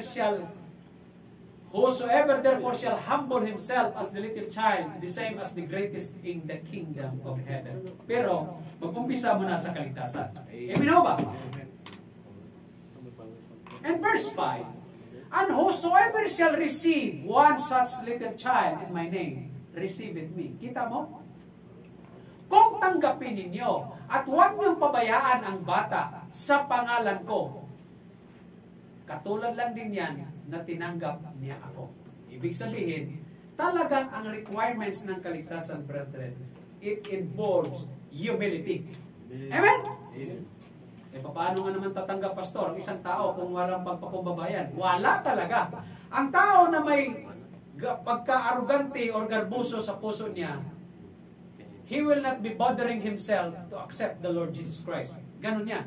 therefore shall humble himself as the little child, the same as the greatest in the kingdom of heaven. Pero, mag-umpisa muna sa kaligtasan. Amen ho ba? And verse 5, and whosoever shall receive one such little child in my name, receive it me. Kita mo? Kung tanggapin ninyo at huwag niyong pabayaan ang bata sa pangalan ko, katulad lang din yan na tinanggap niya ako. Ibig sabihin, talagang ang requirements ng kaligtasan, brethren, it involves humility. Amen? Paano nga naman tatanggap, pastor, ang isang tao kung walang pagpakumbabayan? Wala talaga. Ang tao na may pagka-arugante or garbuso sa puso niya, he will not be bothering himself to accept the Lord Jesus Christ. Ganon yan.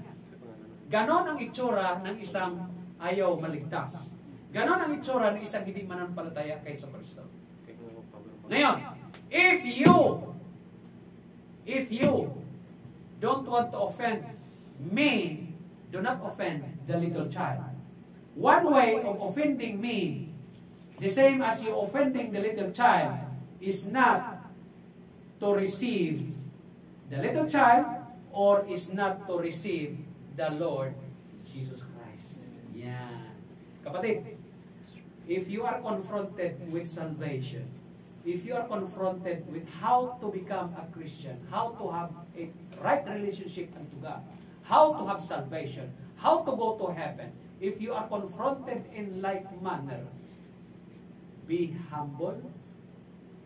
Ganon ang itsura ng isang ayaw maligtas. Ganon ang itsura ng isang hindi mananampalataya kay Kristo. Ngayon, if you don't want to offend me, do not offend the little child. One way of offending me, the same as you offending the little child, is not to receive the little child or is not to receive the Lord Jesus Christ. Yan. Kapatid, if you are confronted with salvation, if you are confronted with how to become a Christian, how to have a right relationship unto God, how to have salvation, how to go to heaven, if you are confronted in like manner, be humble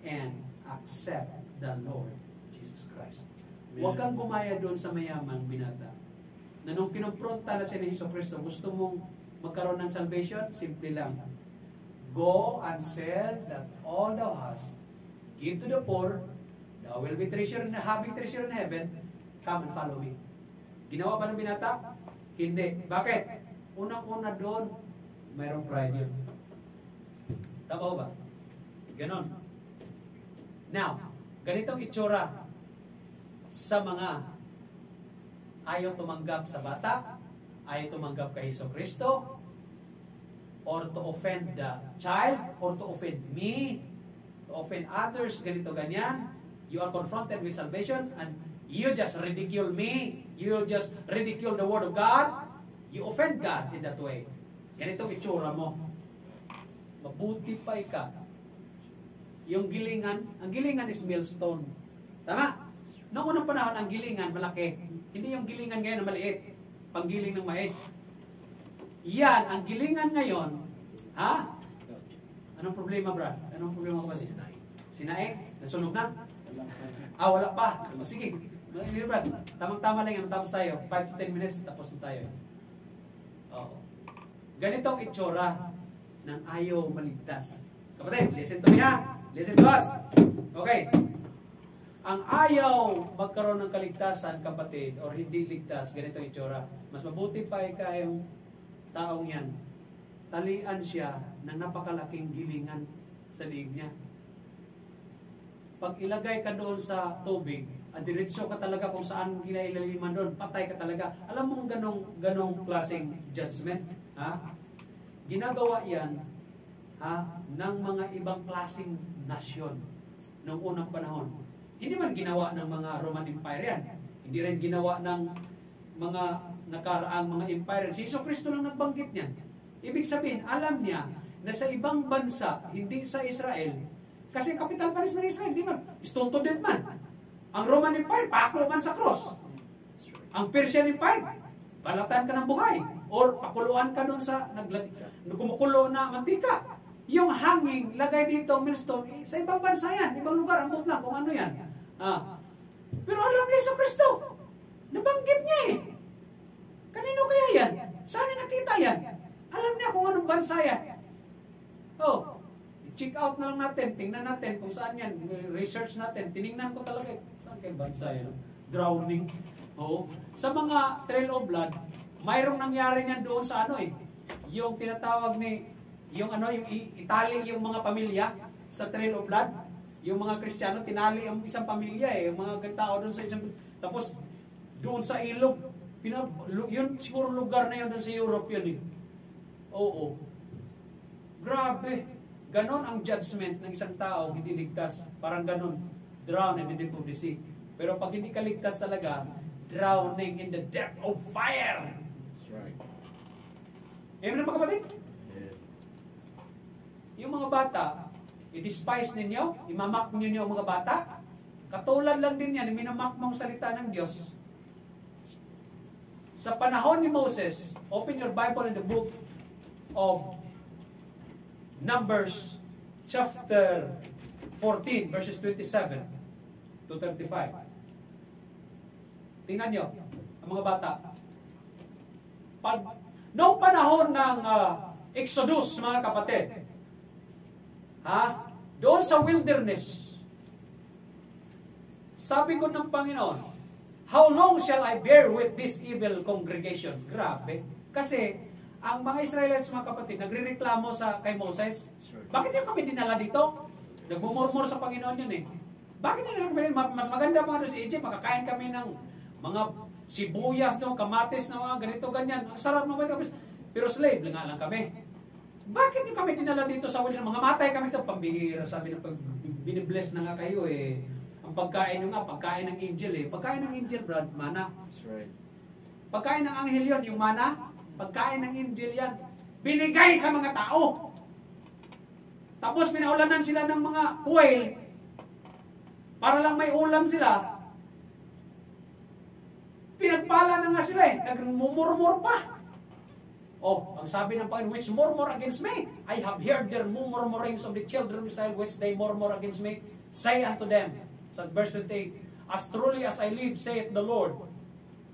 and accept the Lord Jesus Christ. Huwag kang gumaya doon sa mayamang binata. Na nung kinumpronta na si Jesucristo, gusto mong magkaroon ng salvation? Simple lang. Go and sell that all thou hast, give to the poor, thou will be having treasure in heaven, come and follow me. Ginawa ba ng binata? Hindi. Bakit? Unang-una doon, mayroong pride yun. Tama ba? Ganon. Now, ganitong itsura sa mga ayaw tumanggap sa bata, ayaw tumanggap kay Jesucristo, or to offend the child, or to offend me, to offend others, ganito ganyan. You are confronted with salvation and you just ridicule me, you just ridicule the Word of God, you offend God in that way. Ganitong itsura mo. Mabuti pa ika. Yung gilingan, ang gilingan is millstone. Tama? Noong unang panahon, ang gilingan malaki. Hindi yung gilingan ngayon na maliit. Panggiling ng mais. Yan, ang gilingan ngayon, ha? Anong problema, Brad? Anong problema ko ba? Sinaing? Nasunog na? Wala pa. Sige. Brad, tamang-tama lang yan. Matapos tayo. 5 to 10 minutes, tapos na tayo. Oo. Ganitong itsura ng ayaw maligtas. Kapatid, listen to me ha. Listen to us. Okay. Ang ayaw magkaroon ng kaligtasan, kapatid, or hindi ligtas, ganitong itsura. Mas mabuti pa yung taong yan. Talian siya ng napakalaking gilingan sa liig niya. Pag ilagay ka doon sa tubig, diretso ka talaga kung saan kinailaliman doon, patay ka talaga. Alam mo ganong klaseng judgment, ha? Ginagawa yan, ha, ng mga ibang klaseng nasyon noong unang panahon. Hindi man ginawa ng mga Roman Empire yan. Hindi rin ginawa ng mga nakaraang mga empire. Si Jesucristo lang nagbanggit niyan. Ibig sabihin, alam niya na sa ibang bansa, hindi sa Israel, kasi capital Paris man Israel, di man, stone to death man. Ang Roman Empire, pako man sa cross. Ang Persian Empire, balatan ka ng buhay. Or pakuluan ka doon sa kumukulo na mantika. Yung hanging, lagay dito, millstone, sa ibang bansa yan, ibang lugar, ambot lang kung ano yan. Pero alam ni Jesucristo, nabanggit niya eh. Kanino kaya yan? Saan niya nakita yan? Alam niya kung anong bansa yan. Check out na lang natin, tingnan natin kung saan yan, research natin, tiningnan ko talaga, saan kayo bansa yan? Drowning. Sa mga Trail of Blood, mayroong nangyari niyan doon sa yung tinatawag yung Italy, yung mga pamilya sa Trail of Blood, yung mga Kristiyano, tinali ang isang pamilya yung mga tao doon sa isang, tapos doon sa ilog, yun siguro lugar na yun doon sa Europe yun Oo. Grabe. Ganon ang judgment ng isang tao, hindi ligtas. Parang ganon. Drown in the deep of the sea. Pero pag hindi ka ligtas talaga, drowning in the depth of fire. That's right. Amen na kapatid? Yeah. Yung mga bata, i-despise ninyo, imamak ninyo ang mga bata, katulad lang din yan, minamak mong salita ng Diyos. Sa panahon ni Moses, open your Bible in the book of Numbers chapter 14 verses 27 to 35. Tingnan nyo, ang mga bata. Noong panahon ng Exodus, mga kapatid, doon sa wilderness, sabi ko ng Panginoon, how long shall I bear with this evil congregation? Grabe. Kasi, ang mga Israelites, mga kapatid, nagrereklamo kay Moses. Bakit yung kami dinala dito? Nagmumurmur sa Panginoon yun Bakit nila kami? Mas maganda mga doon sa Egypt, makakain kami ng mga sibuyas, kamatis na mga ganito, ganyan. Ang sarap naman kami. Pero slave lang kami. Bakit yung kami dinala dito sa wilderness? Mga matay kami ito, pambihira. Sabi na pag binibless na nga kayo ang pagkain nyo nga, pagkain ng angel Pagkain ng angel, Brad, mana. That's right. Pagkain ng anghel yun, yung mana. Pagkain ng angel yan. Binigay sa mga tao. Tapos pinaulanan sila ng mga quail para lang may ulam sila. Pinagpala na nga sila nagmumurmur pa. Ang sabi ng Panginoon, which murmur against me? I have heard their murmurings of the children of Israel, which they murmur against me. Say unto them, sa verse 28, as truly as I live, saith the Lord.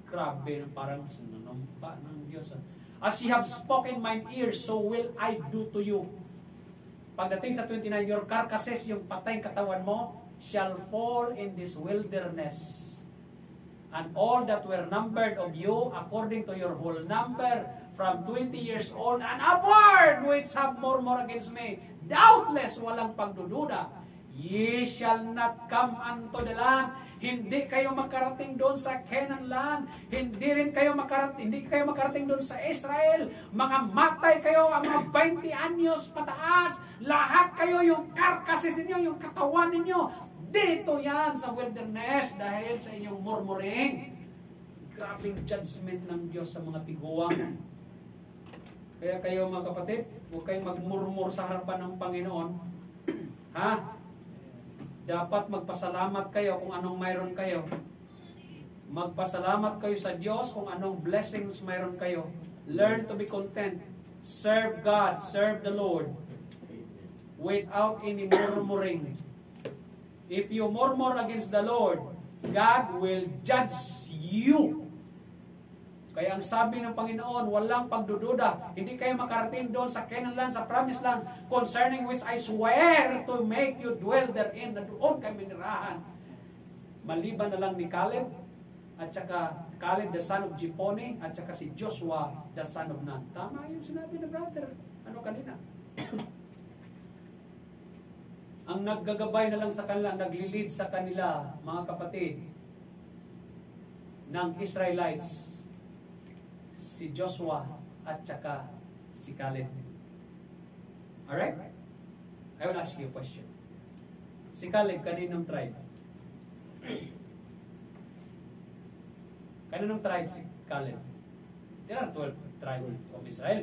Grabe, parang sinunumpa ng Diyos. As ye have spoken mine ears, so will I do to you. Pagdating sa 29, your carcasses, yung patay katawan mo, shall fall in this wilderness. And all that were numbered of you, according to your whole number, from 20 years old and upward, which have murmured against me, doubtless walang pagdududa, ye shall not come unto the land. Hindi kayo makarating doon sa Canaan land. Hindi kayo makarating doon sa Israel. Mga matay kayo, ang mga 20 anyos pataas. Lahat kayo, yung carcasses ninyo, yung katawan ninyo, dito yan sa wilderness dahil sa inyong murmuring. Grabing judgment ng Diyos sa mga tiguang. Kaya kayo mga kapatid, huwag kayong magmurmur sa harapan ng Panginoon. Dapat magpasalamat kayo kung anong mayroon kayo. Magpasalamat kayo sa Diyos kung anong blessings mayroon kayo. Learn to be content. Serve God, serve the Lord without any murmuring. If you murmur against the Lord, God will judge you. Kaya ang sabi ng Panginoon, walang pagdududa. Hindi kayo makarating doon sa Canaan land, sa promised land, concerning which I swear to make you dwell therein, na doon kayo minirahan. Maliban na lang ni Caleb, at saka Caleb the son of Jepone, at saka si Joshua the son of Nun. Tama yung sinabi ng brother. Kanina? Ang naggagabay na lang sa kanila, naglilid sa kanila, mga kapatid, ng Israelites, si Joshua at saka si Caleb. Alright? I will ask you a question. Si Caleb, kaninong tribe? Kaninong tribe si Caleb? There are 12 tribes of Israel.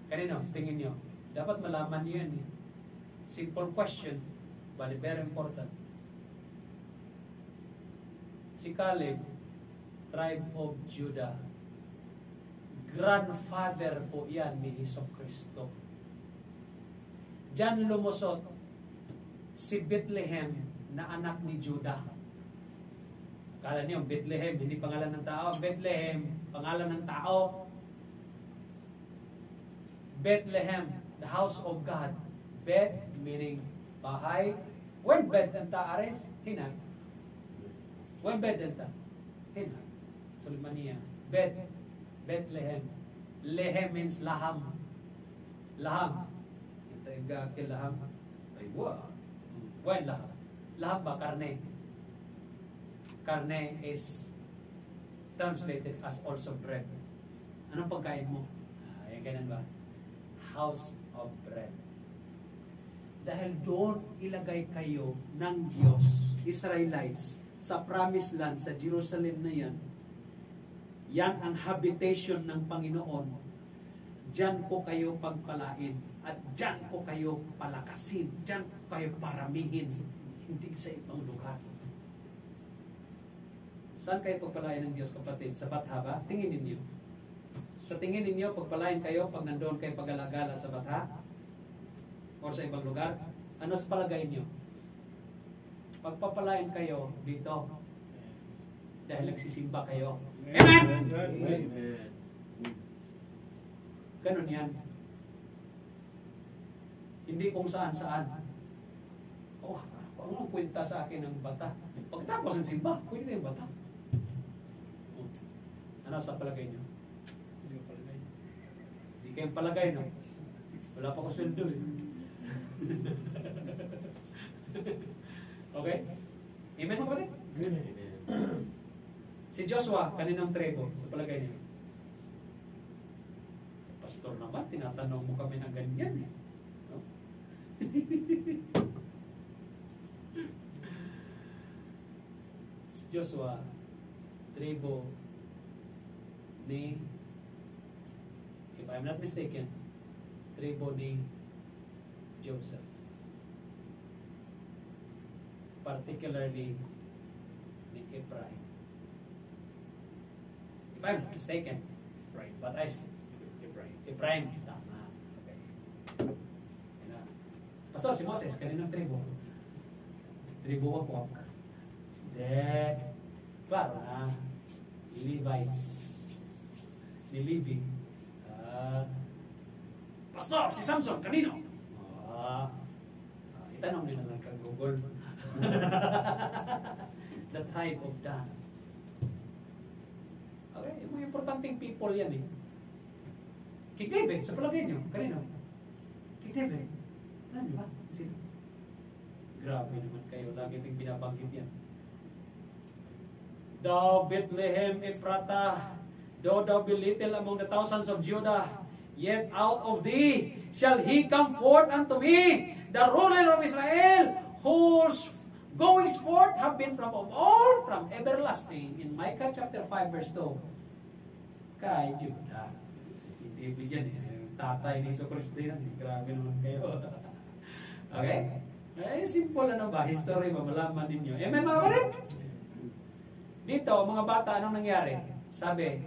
Kanino? Tingin nyo. Dapat malaman nyo yan. Simple question, but very important. Si Caleb, tribe of Judah. Grandfather po yan ni Jesucristo. Diyan lumusot si Bethlehem na anak ni Judah. Akala niyo, Bethlehem, hindi pangalan ng tao. Bethlehem, pangalan ng tao. Bethlehem, the house of God. Beth, meaning bahay. When bed enta ares? Hina. When bed enta? Hina. Sulmania. Beth, Bethlehem. Lehem means laham. Laham. Ito yung gaki laham. Ay, wow. When laham? Laham ba? Karne. Karne is translated as also bread. Anong pagkain mo? Ay, ganun ba? House of bread. Dahil doon ilagay kayo ng Diyos, Israelites, sa promised land, sa Jerusalem na yan. Yan ang habitation ng Panginoon. Diyan ko kayo pagpalain at diyan ko kayo palakasin. Diyan ko kayo paramihin. Hindi sa ibang lugar. Saan kayo pagpalain ng Diyos, kapatid? Sa Batha ba? Tingin ninyo. Sa tingin ninyo, pagpalain kayo pag nandoon kayo pag-alagala sa Batha? O sa ibang lugar? Ano sa palagay niyo? Pagpapalain kayo dito dahil nagsisimba kayo. Amen! Amen. Ganun yan. Hindi kung saan-saan. Oh, ano ang kwenta sa akin ng Bata? Pagkatapos ng simba, pwede na yung Bata. Oh. Ano sa palagay niyo? Hindi ko palagay. Hindi kayong palagay, no? Wala pa ko sweldo eh. Okay? Amen mga kapatid? Amen. Si Joshua, kaninang tribo, sa palagay niyo? Pastor naman, tinatanong mo kami ng ganyan eh. No? Si Joshua, tribo ni, if I'm not mistaken, tribo ni Joseph. Particularly ni Ephraim. If I'm not mistaken, Right. but I Ephraim. Tama. Okay. Pastor, si Moses, kaninang tribo? Tribo of Walk. Then, klaro na, Levites. Ni Levi. Pastor, si Samson, kanino? Itanong nila lang kang Google. The tribe of Dan. Okay, yung mga importanteng people yan eh. King David, sa palagay nyo, kanino? King David. Ano ba? Sino? Grabe naman kayo, lagi ting binabanggit yan. Thou Bethlehem Ephratah, though thou be little among the thousands of Judah, yet out of thee shall he come forth unto me, the ruler of Israel, whose goings forth have been from of all, from everlasting. In Micah chapter 5 verse 2. Kay Judah. Hindi bigyan eh. Tatay ni Jesucristo yan. Grabe naman kayo. Okay? Eh, simple ano ba? History ba? Malaman ninyo. Amen mga kapatid? Dito, mga bata, anong nangyari? Sabi,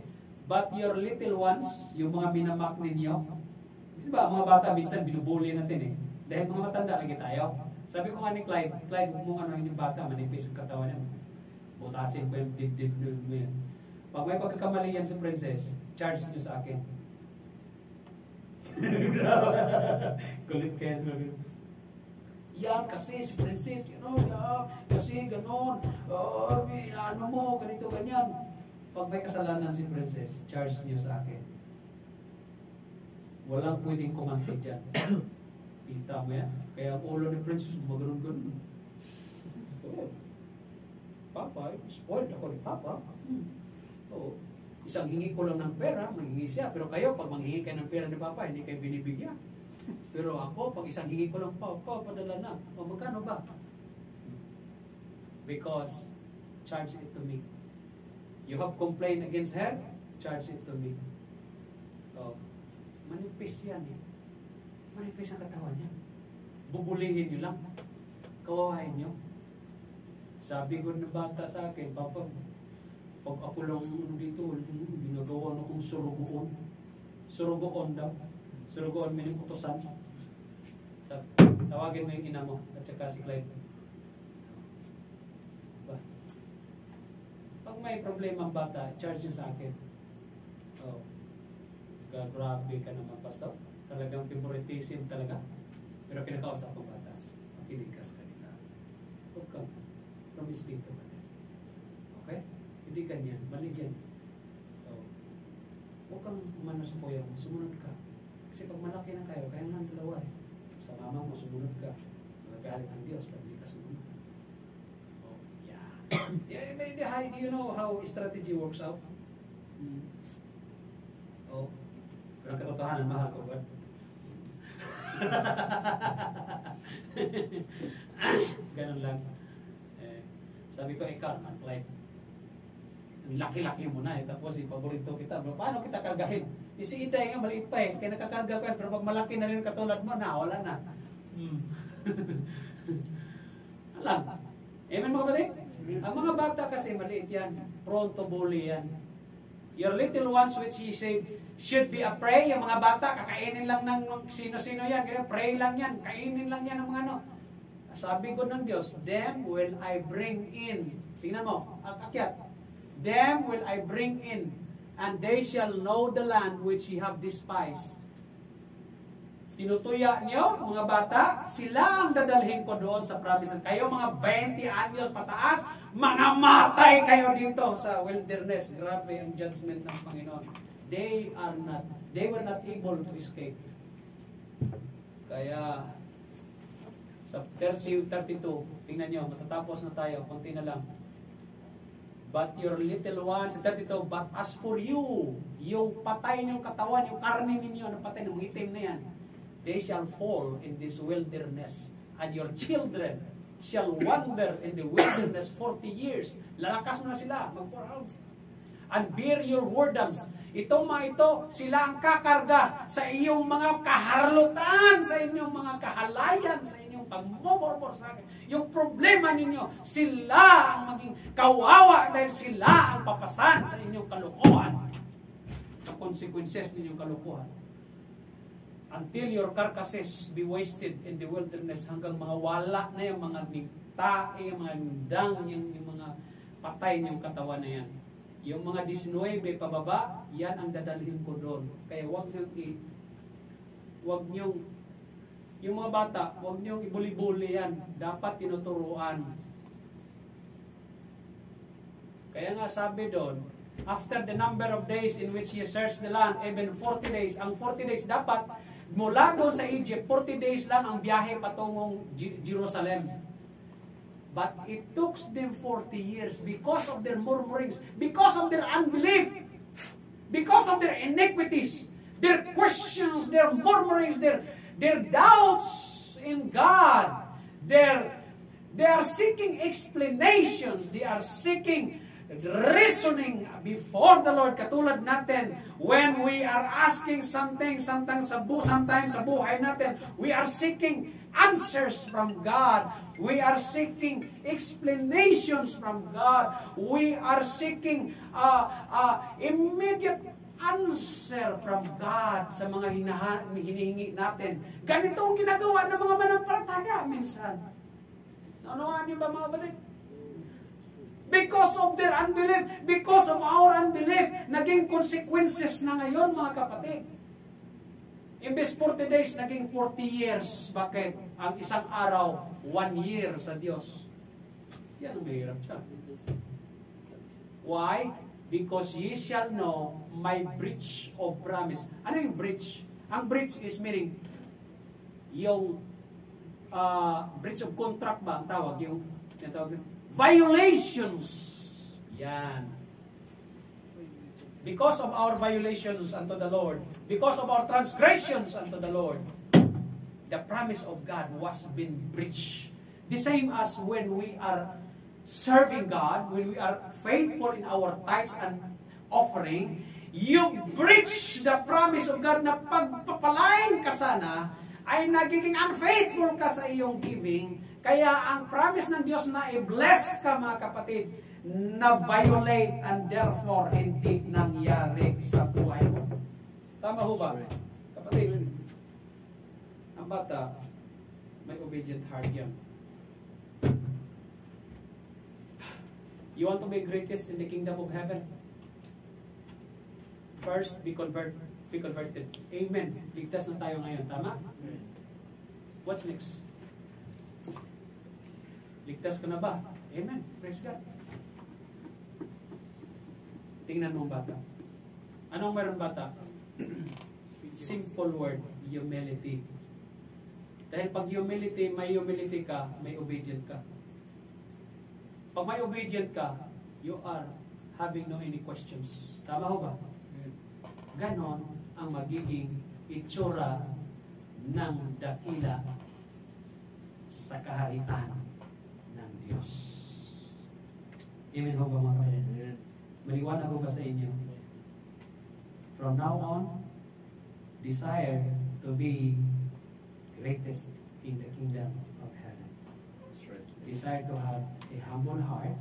but your little ones, yung mga binamak ninyo, diba, mga bata minsan binubuli natin eh. Dahil mga matanda lagi tayo. Sabi ko nga ni Clyde, huwag mong ano yung bata, manipis ang katawan yan. Butasin ko yung dibdib mo yan. Pag may pagkakamali yan sa princess, charge nyo sa akin. Kulit kaya sa mga. Yan kasi si princess, kasi ganon, ano mo, ganito, ganyan. Pag may kasalanan si princess, charge nyo sa akin. Walang pwedeng kumante dyan. Kita mo yan. Kaya ang ulo ni princess, maganon-ganon. Oh. Papa, spoiled ako ni Papa. Oo. Isang hingi ko lang ng pera, manghingi siya. Pero kayo, pag manghingi kayo ng pera ni Papa, hindi kayo binibigyan. Pero ako, pag isang hingi ko lang, Papa, padala na. O magkano ba? Because, charge it to me. You have complained against her, charge it to me. Oh, manipis yan eh. Manipis ang katawan niya. Bubulihin niyo lang. Kawawain niyo. Sabi ko ng bata sa akin, Papa, pag ako lang dito, ginagawa na kong surugoon. Surugoon daw. Surugoon, miniputusan. Tawagin mo yung ina mo at saka si Clyde. Pag may problema ang bata, charge niya sa akin. Oh, grabe ka naman, Pastor. Talagang favoritism talaga. Pero kinakausap ang bata. Makinig ka sa kanila. Huwag kang from Espiritu pa rin. Okay? Hindi ganyan. Mali yan. So, huwag kang umano sa kuya mo. Sumunod ka. Kasi pag malaki na kayo, kaya lang dalawa eh. Sa mama mo, sumunod ka. Magagalit ang Diyos pag hindi ka sumunod. Oh, yeah. Do you know how strategy works out? Oh, pero ang katotohanan, mahal ko ba? Ganun lang. Sabi ko, ikaw, like, laki-laki mo na eh. Tapos, paborito kita. Paano kita kargahin? Si Itay nga, maliit pa eh. Kaya nakakarga ko yan. Pero pag malaki na rin katulad mo, wala na. Alam. Amen mga kapatid? Ang mga bata kasi maliit yan. Prone to bully yan. Your little ones which he said should be a prey. Yung mga bata, kakainin lang ng sino-sino yan. Kaya pray lang yan. Kainin lang yan ng mga ano. Sabi ko ng Diyos, them will I bring in. Tingnan mo, akyat. Them will I bring in, and they shall know the land which ye have despised. Tinutuya niyo, mga bata, sila ang dadalhin ko doon sa promise. Kayo mga 20 anyos pataas, mga matay kayo dito sa wilderness. Grabe ang judgment ng Panginoon. They were not able to escape. Kaya, sa 32, tingnan nyo, matatapos na tayo, konti na lang. But your little ones, 32, but as for you, yung patay niyong katawan, yung karne ninyo, na patay, ng itim na yan, they shall fall in this wilderness, and your children shall wander in the wilderness 40 years. Lalakas mo na sila, mag-pour out. And bear your wardams. Itong mga ito, sila ang kakarga sa iyong mga kaharlutan, sa inyong mga kahalayan, sa inyong pagmomorbor sa akin. Yung problema ninyo, sila ang maging kawawa dahil sila ang papasan sa inyong kalukuhan. Sa consequences ninyong kalukuhan. Until your carcasses be wasted in the wilderness, hanggang mga wala na yung mga nigtae, yung mga nindang, yung mga patay niyong katawan na yan. Yung mga 19 pababa, yan ang dadalhin ko doon. Kaya wag niyong yung mga bata, wag niyong ibuli-buli yan. Dapat tinuturuan. Kaya nga sabi doon, after the number of days in which ye search the land, even 40 days, ang 40 days dapat, mula doon sa Egypt, 40 days lang ang biyahe patungong Jerusalem. But it took them 40 years because of their murmurings, because of their unbelief, because of their iniquities, their questions, their murmurings, their doubts in God. They are seeking explanations. They are seeking reasoning before the Lord. Katulad natin, when we are asking something, sometimes sa buhay natin, we are seeking answers from God. We are seeking explanations from God. We are seeking immediate answer from God sa mga hinihingi natin. Ganito ang ginagawa ng mga manampalataya minsan. Naunawahan niyo ba mga kapatid? Because of their unbelief, because of our unbelief, naging consequences na ngayon mga kapatid. Imbes 40 days, naging 40 years. Bakit? Ang isang araw, 1 year sa Diyos. Yan ang mahirap siya. Why? Because ye shall know my breach of promise. Ano yung breach? Ang breach is meaning, yung breach of contract ba ang tawag? Yung violations. Yan. Because of our violations unto the Lord, because of our transgressions unto the Lord, the promise of God was been breached. The same as when we are serving God, when we are faithful in our tithes and offering, you breach the promise of God na pagpapalain ka sana, ay nagiging unfaithful ka sa iyong giving. Kaya ang promise ng Diyos na i-bless ka mga kapatid, na-violate and therefore hindi nangyari sa buhay mo. Tama ho ba? Kapatid, ang bata, may obedient heart yan. You want to be greatest in the kingdom of heaven? First, be converted. Amen. Ligtas na tayo ngayon. Tama? What's next? Ligtas ka na ba? Amen. Praise God. Tingnan mo ang bata. Anong meron bata? Simple word, humility. Dahil pag may humility ka, may obedient ka. Pag may obedient ka, you are having no any questions. Tama ho ba? Ganon ang magiging itsura ng dakila sa kaharian ng Diyos. Amen ho ba mga kapatid? Maliwanag ko ba sa inyo? From now on, desire to be greatest in the kingdom of heaven. Desire to have a humble heart,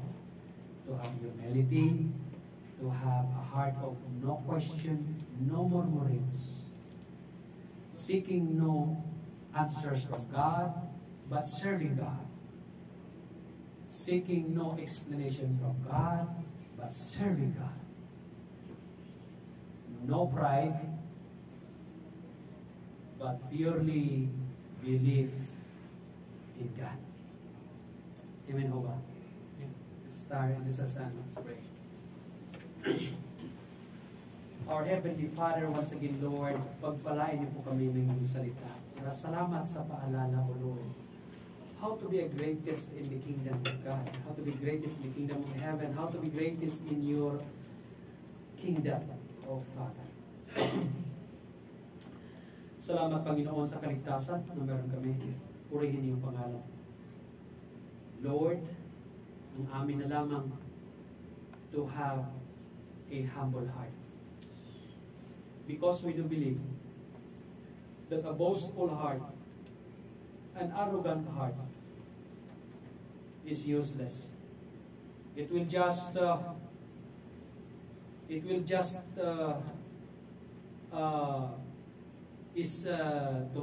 to have humility, to have a heart of no question, no murmurings, seeking no answers from God, but serving God. Seeking no explanation from God, but serving God. No pride, but purely belief in God. Amen ho ba? Star in the stand. Let's pray. Our Heavenly Father, once again, Lord, pagpalain niyo po kami ng iyong salita. Salamat sa paalala, O Lord. How to be a greatest in the kingdom of God. How to be greatest in the kingdom of heaven. How to be greatest in your kingdom, O Father. Salamat, Panginoon, sa kaligtasan na meron kami. Purihin iyong pangalan. Lord, ang amin na lamang to have a humble heart. Because we do believe that a boastful heart, an arrogant heart, is useless. It will just to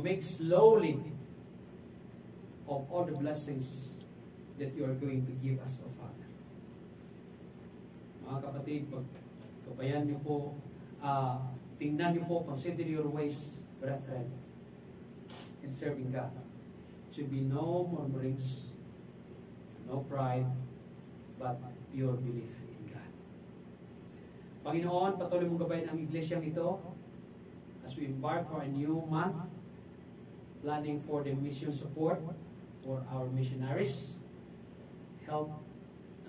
make slowly of all the blessings that you are going to give us, O Father. Mga kapatid, pagkabayan niyo po, tingnan niyo po, consider your ways, brethren, in serving God. It should be no murmurings, no pride, but pure belief in God. Panginoon, patuloy mong gabayan ang iglesyang ito as we embark for a new month, planning for the mission support for our missionaries. Help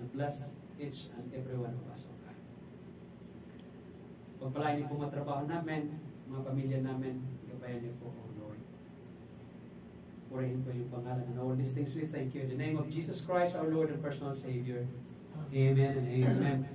and bless each and every one of us, O God. Pagpalain niyo po mga trabaho namin, mga pamilya namin, gabayan niyo po, O Lord. Purihin po yung pangalan. And all these things we thank you. In the name of Jesus Christ, our Lord and personal Savior. Amen and amen.